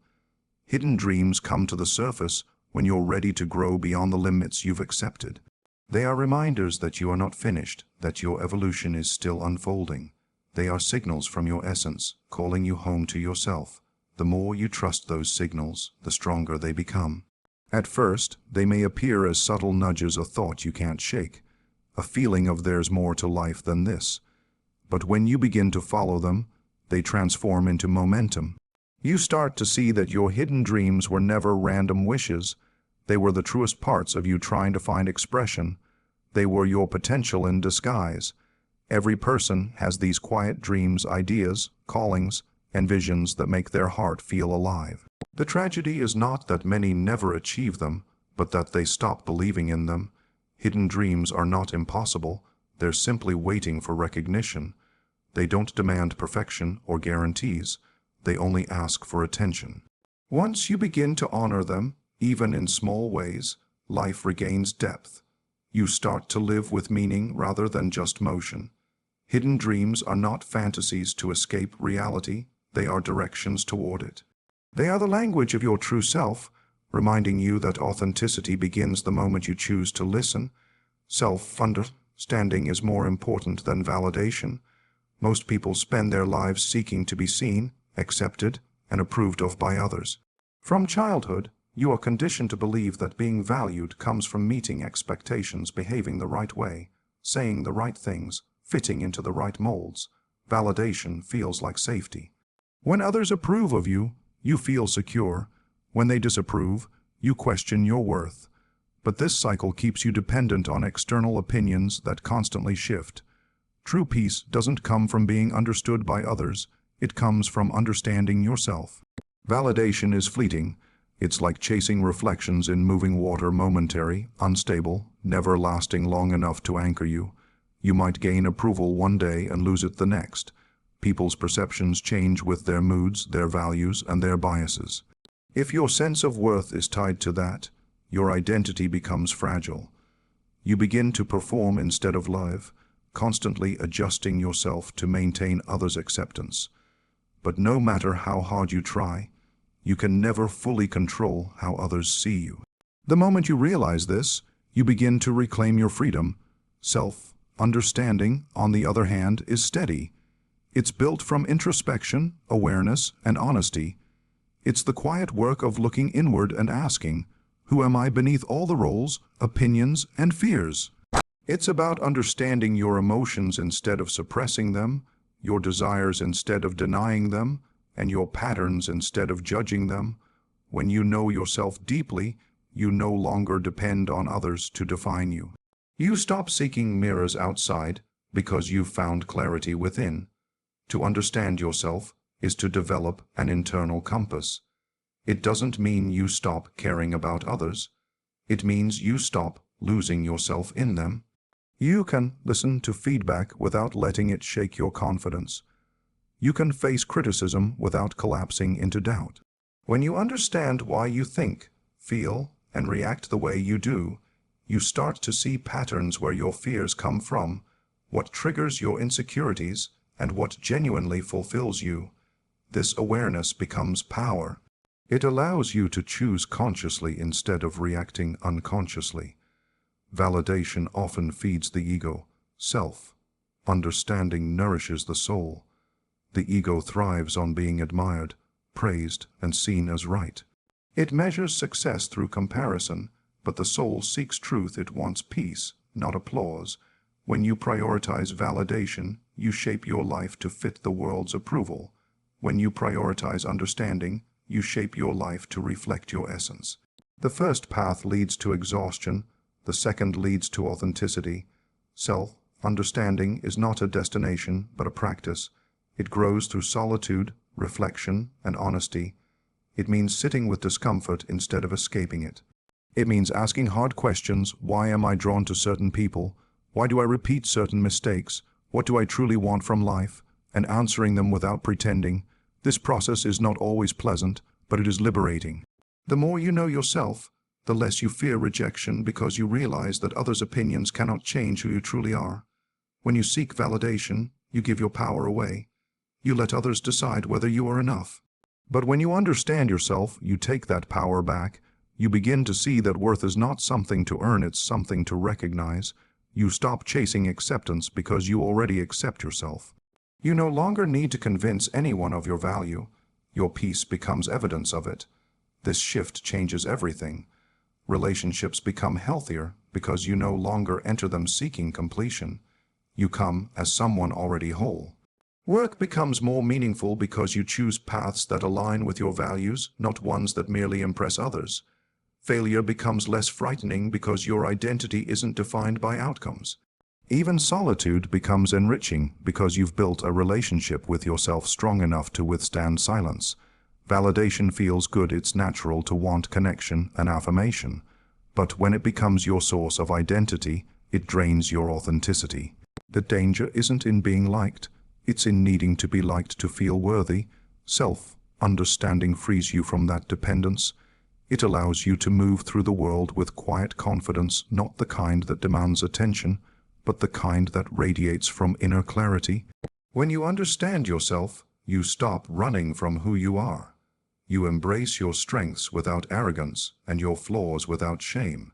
Hidden dreams come to the surface when you're ready to grow beyond the limits you've accepted. They are reminders that you are not finished, that your evolution is still unfolding. They are signals from your essence, calling you home to yourself. The more you trust those signals, the stronger they become. At first, they may appear as subtle nudges, a thought you can't shake, a feeling of there's more to life than this. But when you begin to follow them, they transform into momentum. You start to see that your hidden dreams were never random wishes. They were the truest parts of you trying to find expression. They were your potential in disguise. Every person has these quiet dreams, ideas, callings, and visions that make their heart feel alive. The tragedy is not that many never achieve them, but that they stop believing in them. Hidden dreams are not impossible. They're simply waiting for recognition. They don't demand perfection or guarantees. They only ask for attention. Once you begin to honor them, even in small ways, life regains depth. You start to live with meaning rather than just motion. Hidden dreams are not fantasies to escape reality. They are directions toward it. They are the language of your true self, reminding you that authenticity begins the moment you choose to listen. Self-understanding is more important than validation. Most people spend their lives seeking to be seen, accepted, and approved of by others. From childhood, you are conditioned to believe that being valued comes from meeting expectations, behaving the right way, saying the right things, fitting into the right molds. Validation feels like safety. When others approve of you, you feel secure. When they disapprove, you question your worth. But this cycle keeps you dependent on external opinions that constantly shift. True peace doesn't come from being understood by others, it comes from understanding yourself. Validation is fleeting. It's like chasing reflections in moving water, momentary, unstable, never lasting long enough to anchor you. You might gain approval one day and lose it the next. People's perceptions change with their moods, their values, and their biases. If your sense of worth is tied to that, your identity becomes fragile. You begin to perform instead of live, constantly adjusting yourself to maintain others' acceptance. But no matter how hard you try, you can never fully control how others see you. The moment you realize this, you begin to reclaim your freedom. Self-understanding, on the other hand, is steady. It's built from introspection, awareness, and honesty. It's the quiet work of looking inward and asking, who am I beneath all the roles, opinions, and fears? It's about understanding your emotions instead of suppressing them, your desires instead of denying them, and your patterns instead of judging them. When you know yourself deeply, you no longer depend on others to define you. You stop seeking mirrors outside because you've found clarity within. To understand yourself is to develop an internal compass. It doesn't mean you stop caring about others. It means you stop losing yourself in them. You can listen to feedback without letting it shake your confidence. You can face criticism without collapsing into doubt. When you understand why you think, feel, and react the way you do, you start to see patterns where your fears come from, what triggers your insecurities, and what genuinely fulfills you. This awareness becomes power. It allows you to choose consciously instead of reacting unconsciously. Validation often feeds the ego. Self-understanding nourishes the soul. The ego thrives on being admired, praised, and seen as right. It measures success through comparison, but the soul seeks truth. It wants peace, not applause. When you prioritize validation, you shape your life to fit the world's approval. When you prioritize understanding, you shape your life to reflect your essence. The first path leads to exhaustion, the second leads to authenticity. Self-understanding is not a destination, but a practice. It grows through solitude, reflection, and honesty. It means sitting with discomfort instead of escaping it. It means asking hard questions. Why am I drawn to certain people? Why do I repeat certain mistakes? What do I truly want from life? And answering them without pretending. This process is not always pleasant, but it is liberating. The more you know yourself, the less you fear rejection because you realize that others' opinions cannot change who you truly are. When you seek validation, you give your power away. You let others decide whether you are enough. But when you understand yourself, you take that power back. You begin to see that worth is not something to earn, it's something to recognize. You stop chasing acceptance because you already accept yourself. You no longer need to convince anyone of your value. Your peace becomes evidence of it. This shift changes everything. Relationships become healthier because you no longer enter them seeking completion. You come as someone already whole. Work becomes more meaningful because you choose paths that align with your values, not ones that merely impress others. Failure becomes less frightening because your identity isn't defined by outcomes. Even solitude becomes enriching because you've built a relationship with yourself strong enough to withstand silence. Validation feels good, it's natural to want connection and affirmation. But when it becomes your source of identity, it drains your authenticity. The danger isn't in being liked, it's in needing to be liked to feel worthy. Self-understanding frees you from that dependence. It allows you to move through the world with quiet confidence, not the kind that demands attention, but the kind that radiates from inner clarity. When you understand yourself, you stop running from who you are. You embrace your strengths without arrogance and your flaws without shame.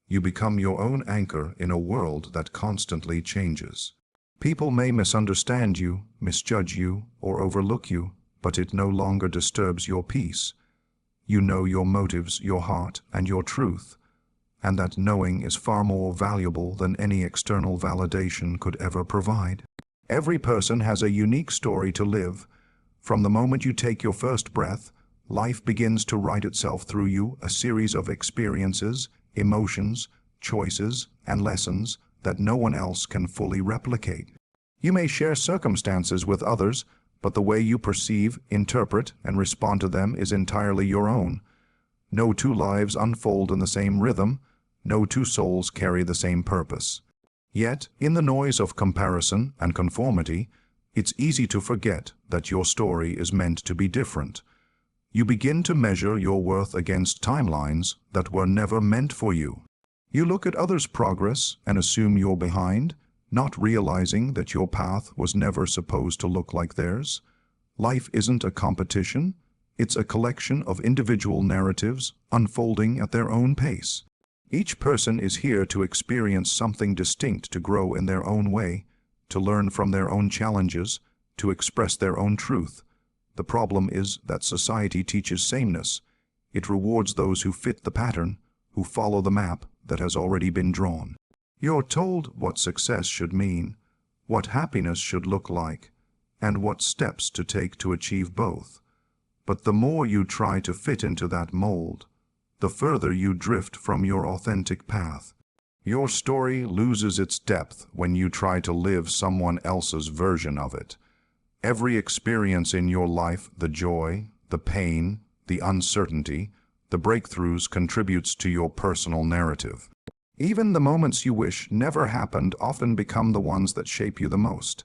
You become your own anchor in a world that constantly changes. People may misunderstand you, misjudge you, or overlook you, but it no longer disturbs your peace. You know your motives, your heart, and your truth, and that knowing is far more valuable than any external validation could ever provide. Every person has a unique story to live. From the moment you take your first breath, Life begins to write itself through you, a series of experiences, emotions, choices, and lessons that no one else can fully replicate. You may share circumstances with others, but the way you perceive, interpret, and respond to them is entirely your own. No two lives unfold in the same rhythm, no two souls carry the same purpose. Yet, in the noise of comparison and conformity, it's easy to forget that your story is meant to be different. You begin to measure your worth against timelines that were never meant for you. You look at others' progress and assume you're behind, not realizing that your path was never supposed to look like theirs. Life isn't a competition, it's a collection of individual narratives unfolding at their own pace. Each person is here to experience something distinct, to grow in their own way, to learn from their own challenges, to express their own truth. The problem is that society teaches sameness. It rewards those who fit the pattern, who follow the map that has already been drawn. You're told what success should mean, what happiness should look like, and what steps to take to achieve both. But the more you try to fit into that mold, the further you drift from your authentic path. Your story loses its depth when you try to live someone else's version of it. Every experience in your life, the joy, the pain, the uncertainty, the breakthroughs, contributes to your personal narrative. Even the moments you wish never happened often become the ones that shape you the most.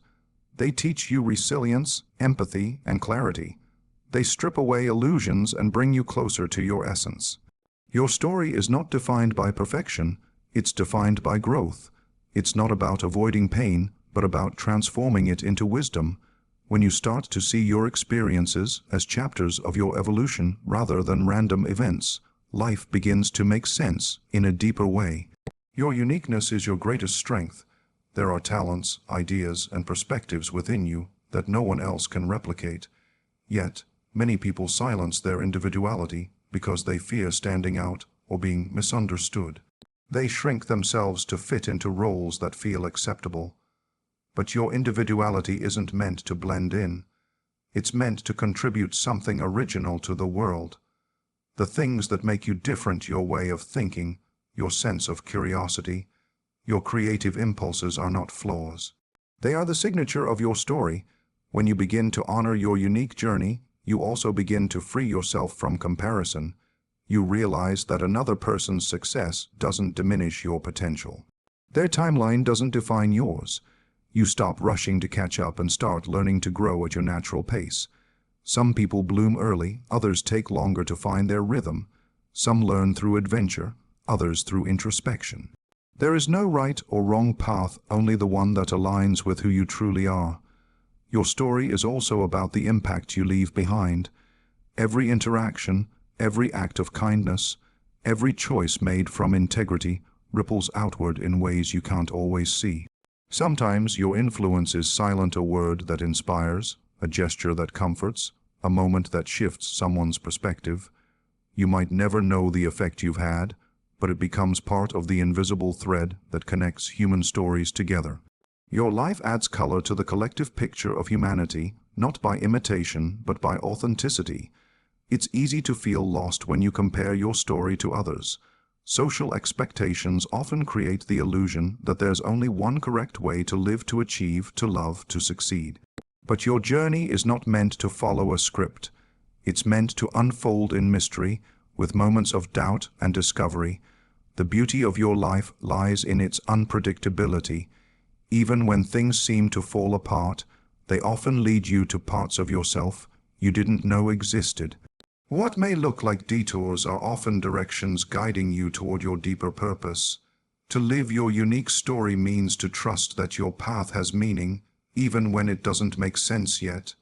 They teach you resilience, empathy, and clarity. They strip away illusions and bring you closer to your essence. Your story is not defined by perfection, it's defined by growth. It's not about avoiding pain, but about transforming it into wisdom. When you start to see your experiences as chapters of your evolution rather than random events, life begins to make sense in a deeper way. Your uniqueness is your greatest strength. There are talents, ideas, and perspectives within you that no one else can replicate. Yet, many people silence their individuality because they fear standing out or being misunderstood. They shrink themselves to fit into roles that feel acceptable. But your individuality isn't meant to blend in. It's meant to contribute something original to the world. The things that make you different, your way of thinking, your sense of curiosity, your creative impulses, are not flaws. They are the signature of your story. When you begin to honor your unique journey, you also begin to free yourself from comparison. You realize that another person's success doesn't diminish your potential. Their timeline doesn't define yours. You stop rushing to catch up and start learning to grow at your natural pace. Some people bloom early, others take longer to find their rhythm. Some learn through adventure, others through introspection. There is no right or wrong path, only the one that aligns with who you truly are. Your story is also about the impact you leave behind. Every interaction, every act of kindness, every choice made from integrity ripples outward in ways you can't always see. Sometimes your influence is silent, a word that inspires, a gesture that comforts, a moment that shifts someone's perspective. You might never know the effect you've had, but it becomes part of the invisible thread that connects human stories together. Your life adds color to the collective picture of humanity, not by imitation, but by authenticity. It's easy to feel lost when you compare your story to others. Social expectations often create the illusion that there's only one correct way to live, to achieve, to love, to succeed. But your journey is not meant to follow a script. It's meant to unfold in mystery, with moments of doubt and discovery. The beauty of your life lies in its unpredictability. Even when things seem to fall apart, they often lead you to parts of yourself you didn't know existed. What may look like detours are often directions guiding you toward your deeper purpose. To live your unique story means to trust that your path has meaning, even when it doesn't make sense yet.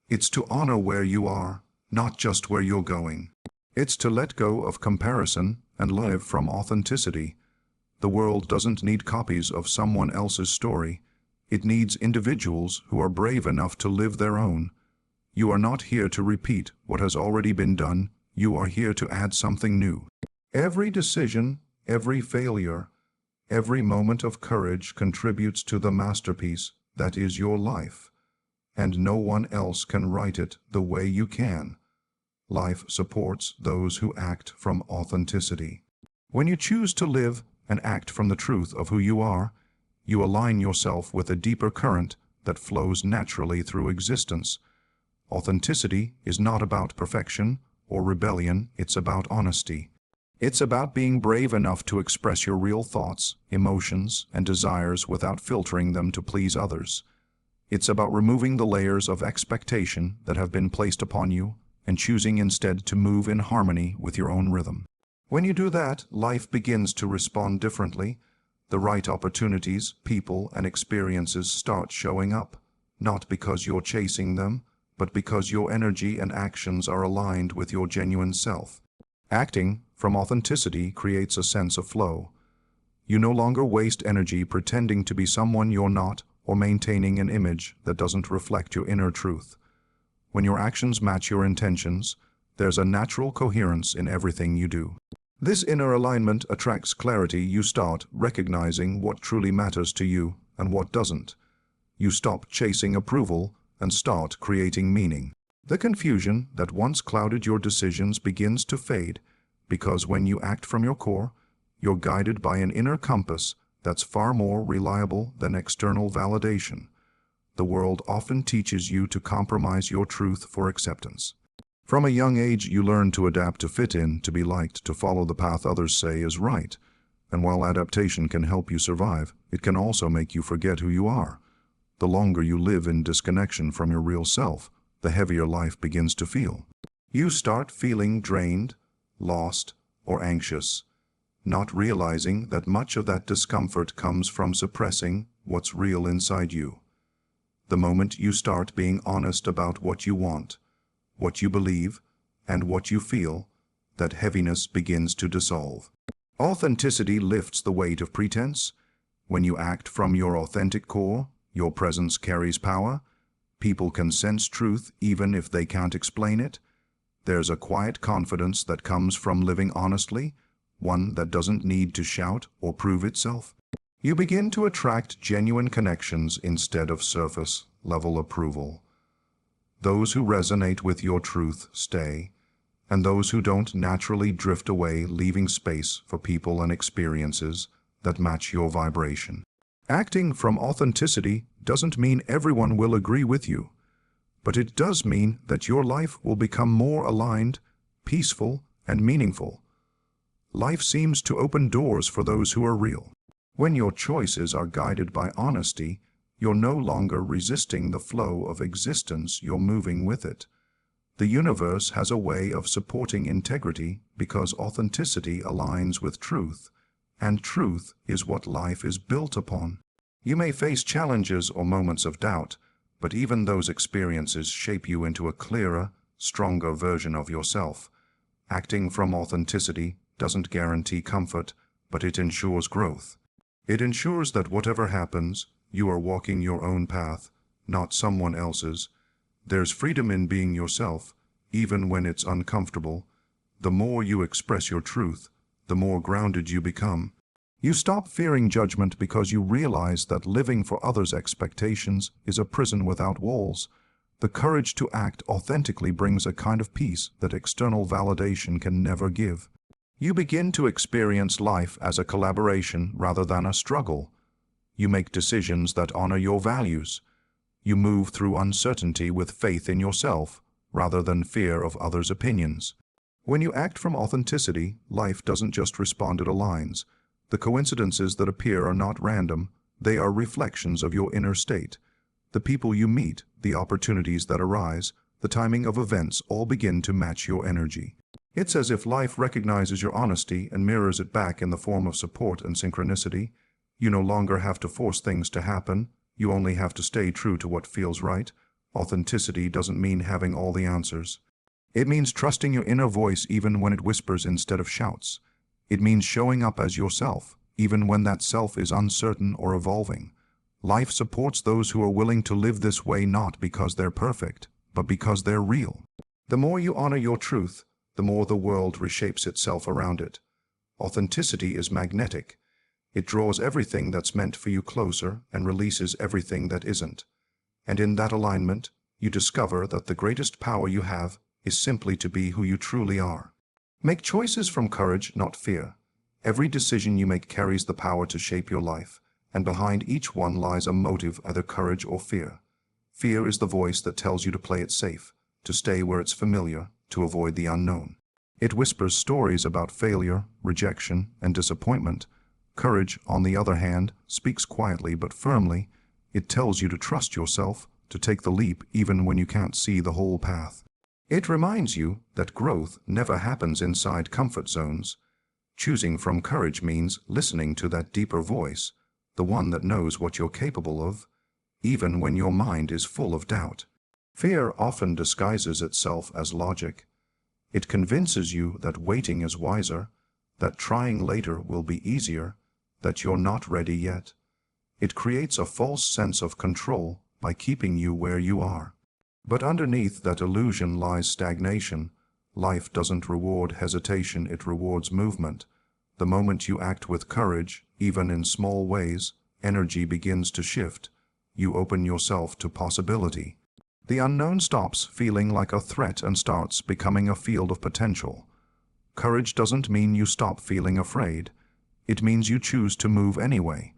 It's to honor where you are, not just where you're going. It's to let go of comparison and live from authenticity. The world doesn't need copies of someone else's story. It needs individuals who are brave enough to live their own. You are not here to repeat what has already been done. You are here to add something new. Every decision, every failure, every moment of courage contributes to the masterpiece that is your life, and no one else can write it the way you can. Life supports those who act from authenticity. When you choose to live and act from the truth of who you are, you align yourself with a deeper current that flows naturally through existence. Authenticity is not about perfection or rebellion, it's about honesty. It's about being brave enough to express your real thoughts, emotions, and desires without filtering them to please others. It's about removing the layers of expectation that have been placed upon you and choosing instead to move in harmony with your own rhythm. When you do that, life begins to respond differently. The right opportunities, people, and experiences start showing up, not because you're chasing them, but because your energy and actions are aligned with your genuine self. Acting from authenticity creates a sense of flow. You no longer waste energy pretending to be someone you're not or maintaining an image that doesn't reflect your inner truth. When your actions match your intentions, there's a natural coherence in everything you do. This inner alignment attracts clarity. You start recognizing what truly matters to you and what doesn't. You stop chasing approval and start creating meaning. The confusion that once clouded your decisions begins to fade, because when you act from your core, you're guided by an inner compass that's far more reliable than external validation. The world often teaches you to compromise your truth for acceptance. From a young age, you learn to adapt, to fit in, to be liked, to follow the path others say is right. And while adaptation can help you survive, it can also make you forget who you are. The longer you live in disconnection from your real self, the heavier life begins to feel. You start feeling drained, lost, or anxious, not realizing that much of that discomfort comes from suppressing what's real inside you. The moment you start being honest about what you want, what you believe, and what you feel, that heaviness begins to dissolve. Authenticity lifts the weight of pretense. When you act from your authentic core, your presence carries power. People can sense truth even if they can't explain it. There's a quiet confidence that comes from living honestly, one that doesn't need to shout or prove itself. You begin to attract genuine connections instead of surface-level approval. Those who resonate with your truth stay, and those who don't naturally drift away, leaving space for people and experiences that match your vibration. Acting from authenticity doesn't mean everyone will agree with you, but it does mean that your life will become more aligned, peaceful, and meaningful. Life seems to open doors for those who are real. When your choices are guided by honesty, you're no longer resisting the flow of existence, you're moving with it. The universe has a way of supporting integrity because authenticity aligns with truth, and truth is what life is built upon. You may face challenges or moments of doubt, but even those experiences shape you into a clearer, stronger version of yourself. Acting from authenticity doesn't guarantee comfort, but it ensures growth. It ensures that whatever happens, you are walking your own path, not someone else's. There's freedom in being yourself, even when it's uncomfortable. The more you express your truth, the more grounded you become. You stop fearing judgment because you realize that living for others' expectations is a prison without walls. The courage to act authentically brings a kind of peace that external validation can never give. You begin to experience life as a collaboration rather than a struggle. You make decisions that honor your values. You move through uncertainty with faith in yourself, rather than fear of others' opinions. When you act from authenticity, life doesn't just respond, it aligns. The coincidences that appear are not random, they are reflections of your inner state. The people you meet, the opportunities that arise, the timing of events all begin to match your energy. It's as if life recognizes your honesty and mirrors it back in the form of support and synchronicity. You no longer have to force things to happen, you only have to stay true to what feels right. Authenticity doesn't mean having all the answers. It means trusting your inner voice even when it whispers instead of shouts. It means showing up as yourself, even when that self is uncertain or evolving. Life supports those who are willing to live this way, not because they're perfect, but because they're real. The more you honor your truth, the more the world reshapes itself around it. Authenticity is magnetic. It draws everything that's meant for you closer and releases everything that isn't. And in that alignment, you discover that the greatest power you have is simply to be who you truly are. Make choices from courage, not fear. Every decision you make carries the power to shape your life, and behind each one lies a motive, either courage or fear. Fear is the voice that tells you to play it safe, to stay where it's familiar, to avoid the unknown. It whispers stories about failure, rejection, and disappointment. Courage, on the other hand, speaks quietly but firmly. It tells you to trust yourself, to take the leap even when you can't see the whole path. It reminds you that growth never happens inside comfort zones. Choosing from courage means listening to that deeper voice, the one that knows what you're capable of, even when your mind is full of doubt. Fear often disguises itself as logic. It convinces you that waiting is wiser, that trying later will be easier, that you're not ready yet. It creates a false sense of control by keeping you where you are. But underneath that illusion lies stagnation. Life doesn't reward hesitation, it rewards movement. The moment you act with courage, even in small ways, energy begins to shift. You open yourself to possibility. The unknown stops feeling like a threat and starts becoming a field of potential. Courage doesn't mean you stop feeling afraid. It means you choose to move anyway.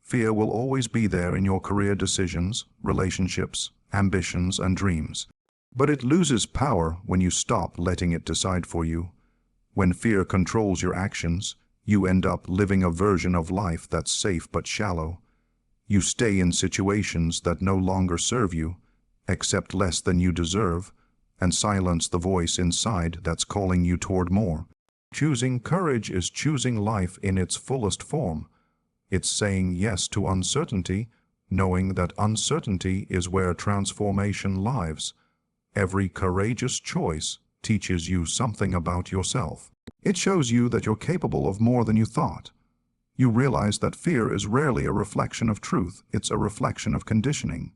Fear will always be there in your career decisions, relationships, ambitions, and dreams. But it loses power when you stop letting it decide for you. When fear controls your actions, you end up living a version of life that's safe but shallow. You stay in situations that no longer serve you, accept less than you deserve, and silence the voice inside that's calling you toward more. Choosing courage is choosing life in its fullest form. It's saying yes to uncertainty, knowing that uncertainty is where transformation lives. Every courageous choice teaches you something about yourself. It shows you that you're capable of more than you thought. You realize that fear is rarely a reflection of truth, it's a reflection of conditioning.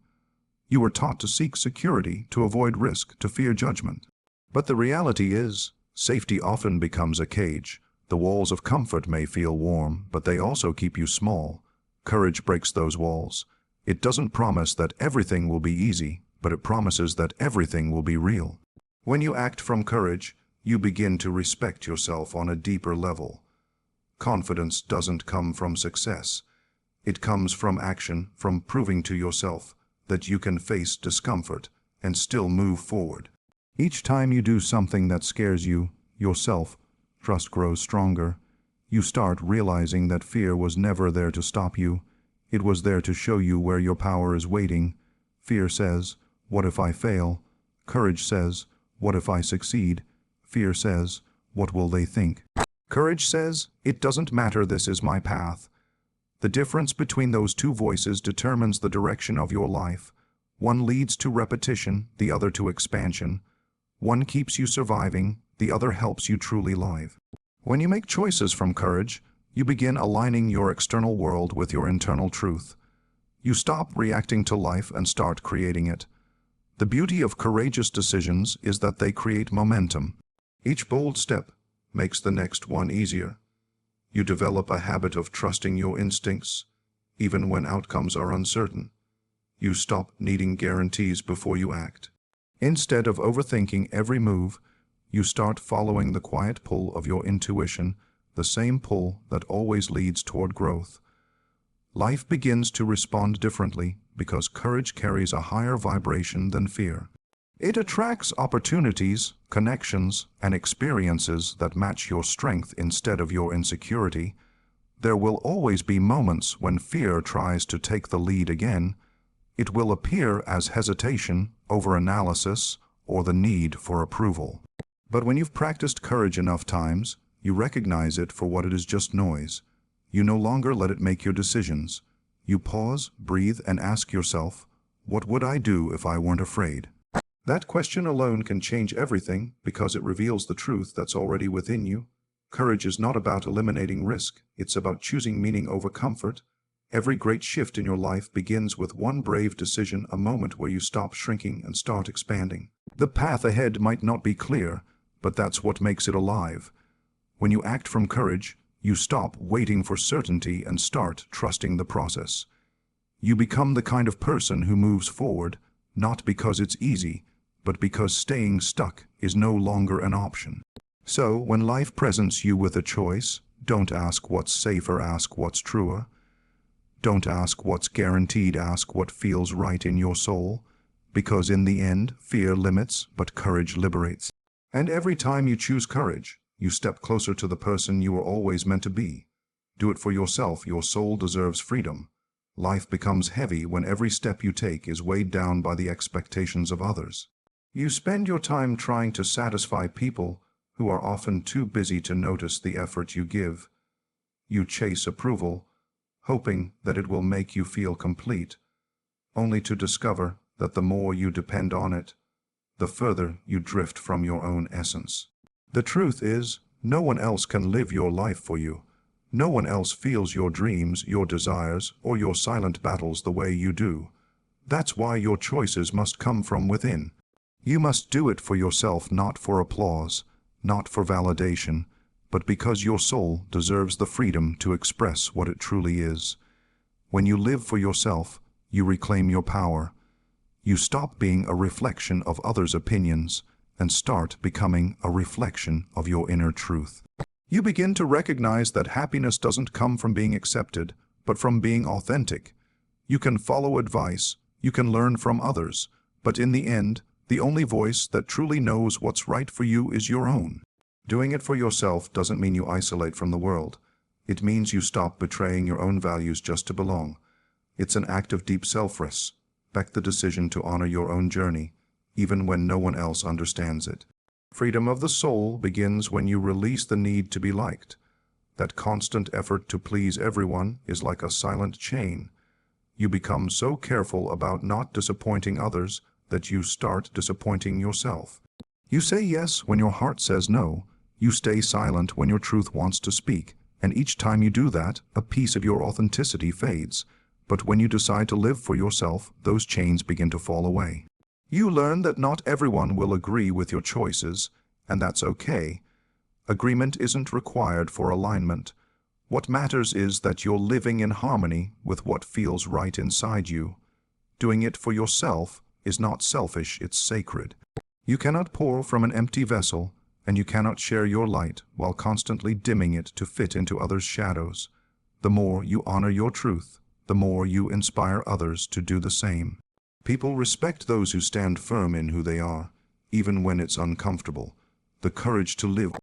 You were taught to seek security, to avoid risk, to fear judgment. But the reality is, safety often becomes a cage. The walls of comfort may feel warm, but they also keep you small. Courage breaks those walls. It doesn't promise that everything will be easy, but it promises that everything will be real. When you act from courage, you begin to respect yourself on a deeper level. Confidence doesn't come from success. It comes from action, from proving to yourself that you can face discomfort and still move forward. Each time you do something that scares you, yourself, trust grows stronger. You start realizing that fear was never there to stop you. It was there to show you where your power is waiting. Fear says, "What if I fail?" Courage says, "What if I succeed?" Fear says, "What will they think?" Courage says, "It doesn't matter, this is my path." The difference between those two voices determines the direction of your life. One leads to repetition, the other to expansion. One keeps you surviving, the other helps you truly live. When you make choices from courage, you begin aligning your external world with your internal truth. You stop reacting to life and start creating it. The beauty of courageous decisions is that they create momentum. Each bold step makes the next one easier. You develop a habit of trusting your instincts, even when outcomes are uncertain. You stop needing guarantees before you act. Instead of overthinking every move, you start following the quiet pull of your intuition, the same pull that always leads toward growth. Life begins to respond differently because courage carries a higher vibration than fear. It attracts opportunities, connections, and experiences that match your strength instead of your insecurity. There will always be moments when fear tries to take the lead again. It will appear as hesitation, overanalysis, or the need for approval. But when you've practiced courage enough times, you recognize it for what it is, just noise. You no longer let it make your decisions. You pause, breathe, and ask yourself, what would I do if I weren't afraid? That question alone can change everything because it reveals the truth that's already within you. Courage is not about eliminating risk. It's about choosing meaning over comfort. Every great shift in your life begins with one brave decision, a moment where you stop shrinking and start expanding. The path ahead might not be clear, but that's what makes it alive. When you act from courage, you stop waiting for certainty and start trusting the process. You become the kind of person who moves forward, not because it's easy, but because staying stuck is no longer an option. So, when life presents you with a choice, don't ask what's safer, ask what's truer. Don't ask what's guaranteed, ask what feels right in your soul. Because in the end, fear limits, but courage liberates. And every time you choose courage, you step closer to the person you were always meant to be. Do it for yourself, your soul deserves freedom. Life becomes heavy when every step you take is weighed down by the expectations of others. You spend your time trying to satisfy people who are often too busy to notice the effort you give. You chase approval, hoping that it will make you feel complete, only to discover that the more you depend on it, the further you drift from your own essence. The truth is, no one else can live your life for you. No one else feels your dreams, your desires, or your silent battles the way you do. That's why your choices must come from within. You must do it for yourself, not for applause, not for validation, but because your soul deserves the freedom to express what it truly is. When you live for yourself, you reclaim your power. You stop being a reflection of others' opinions and start becoming a reflection of your inner truth. You begin to recognize that happiness doesn't come from being accepted, but from being authentic. You can follow advice, you can learn from others, but in the end, the only voice that truly knows what's right for you is your own. Doing it for yourself doesn't mean you isolate from the world. It means you stop betraying your own values just to belong. It's an act of deep self-respect, the decision to honor your own journey, even when no one else understands it. Freedom of the soul begins when you release the need to be liked. That constant effort to please everyone is like a silent chain. You become so careful about not disappointing others that you start disappointing yourself. You say yes when your heart says no. You stay silent when your truth wants to speak. And each time you do that, a piece of your authenticity fades. But when you decide to live for yourself, those chains begin to fall away. You learn that not everyone will agree with your choices, and that's okay. Agreement isn't required for alignment. What matters is that you're living in harmony with what feels right inside you. Doing it for yourself is not selfish, it's sacred. You cannot pour from an empty vessel, and you cannot share your light while constantly dimming it to fit into others' shadows. The more you honor your truth, the more you inspire others to do the same. People respect those who stand firm in who they are, even when it's uncomfortable. The courage to live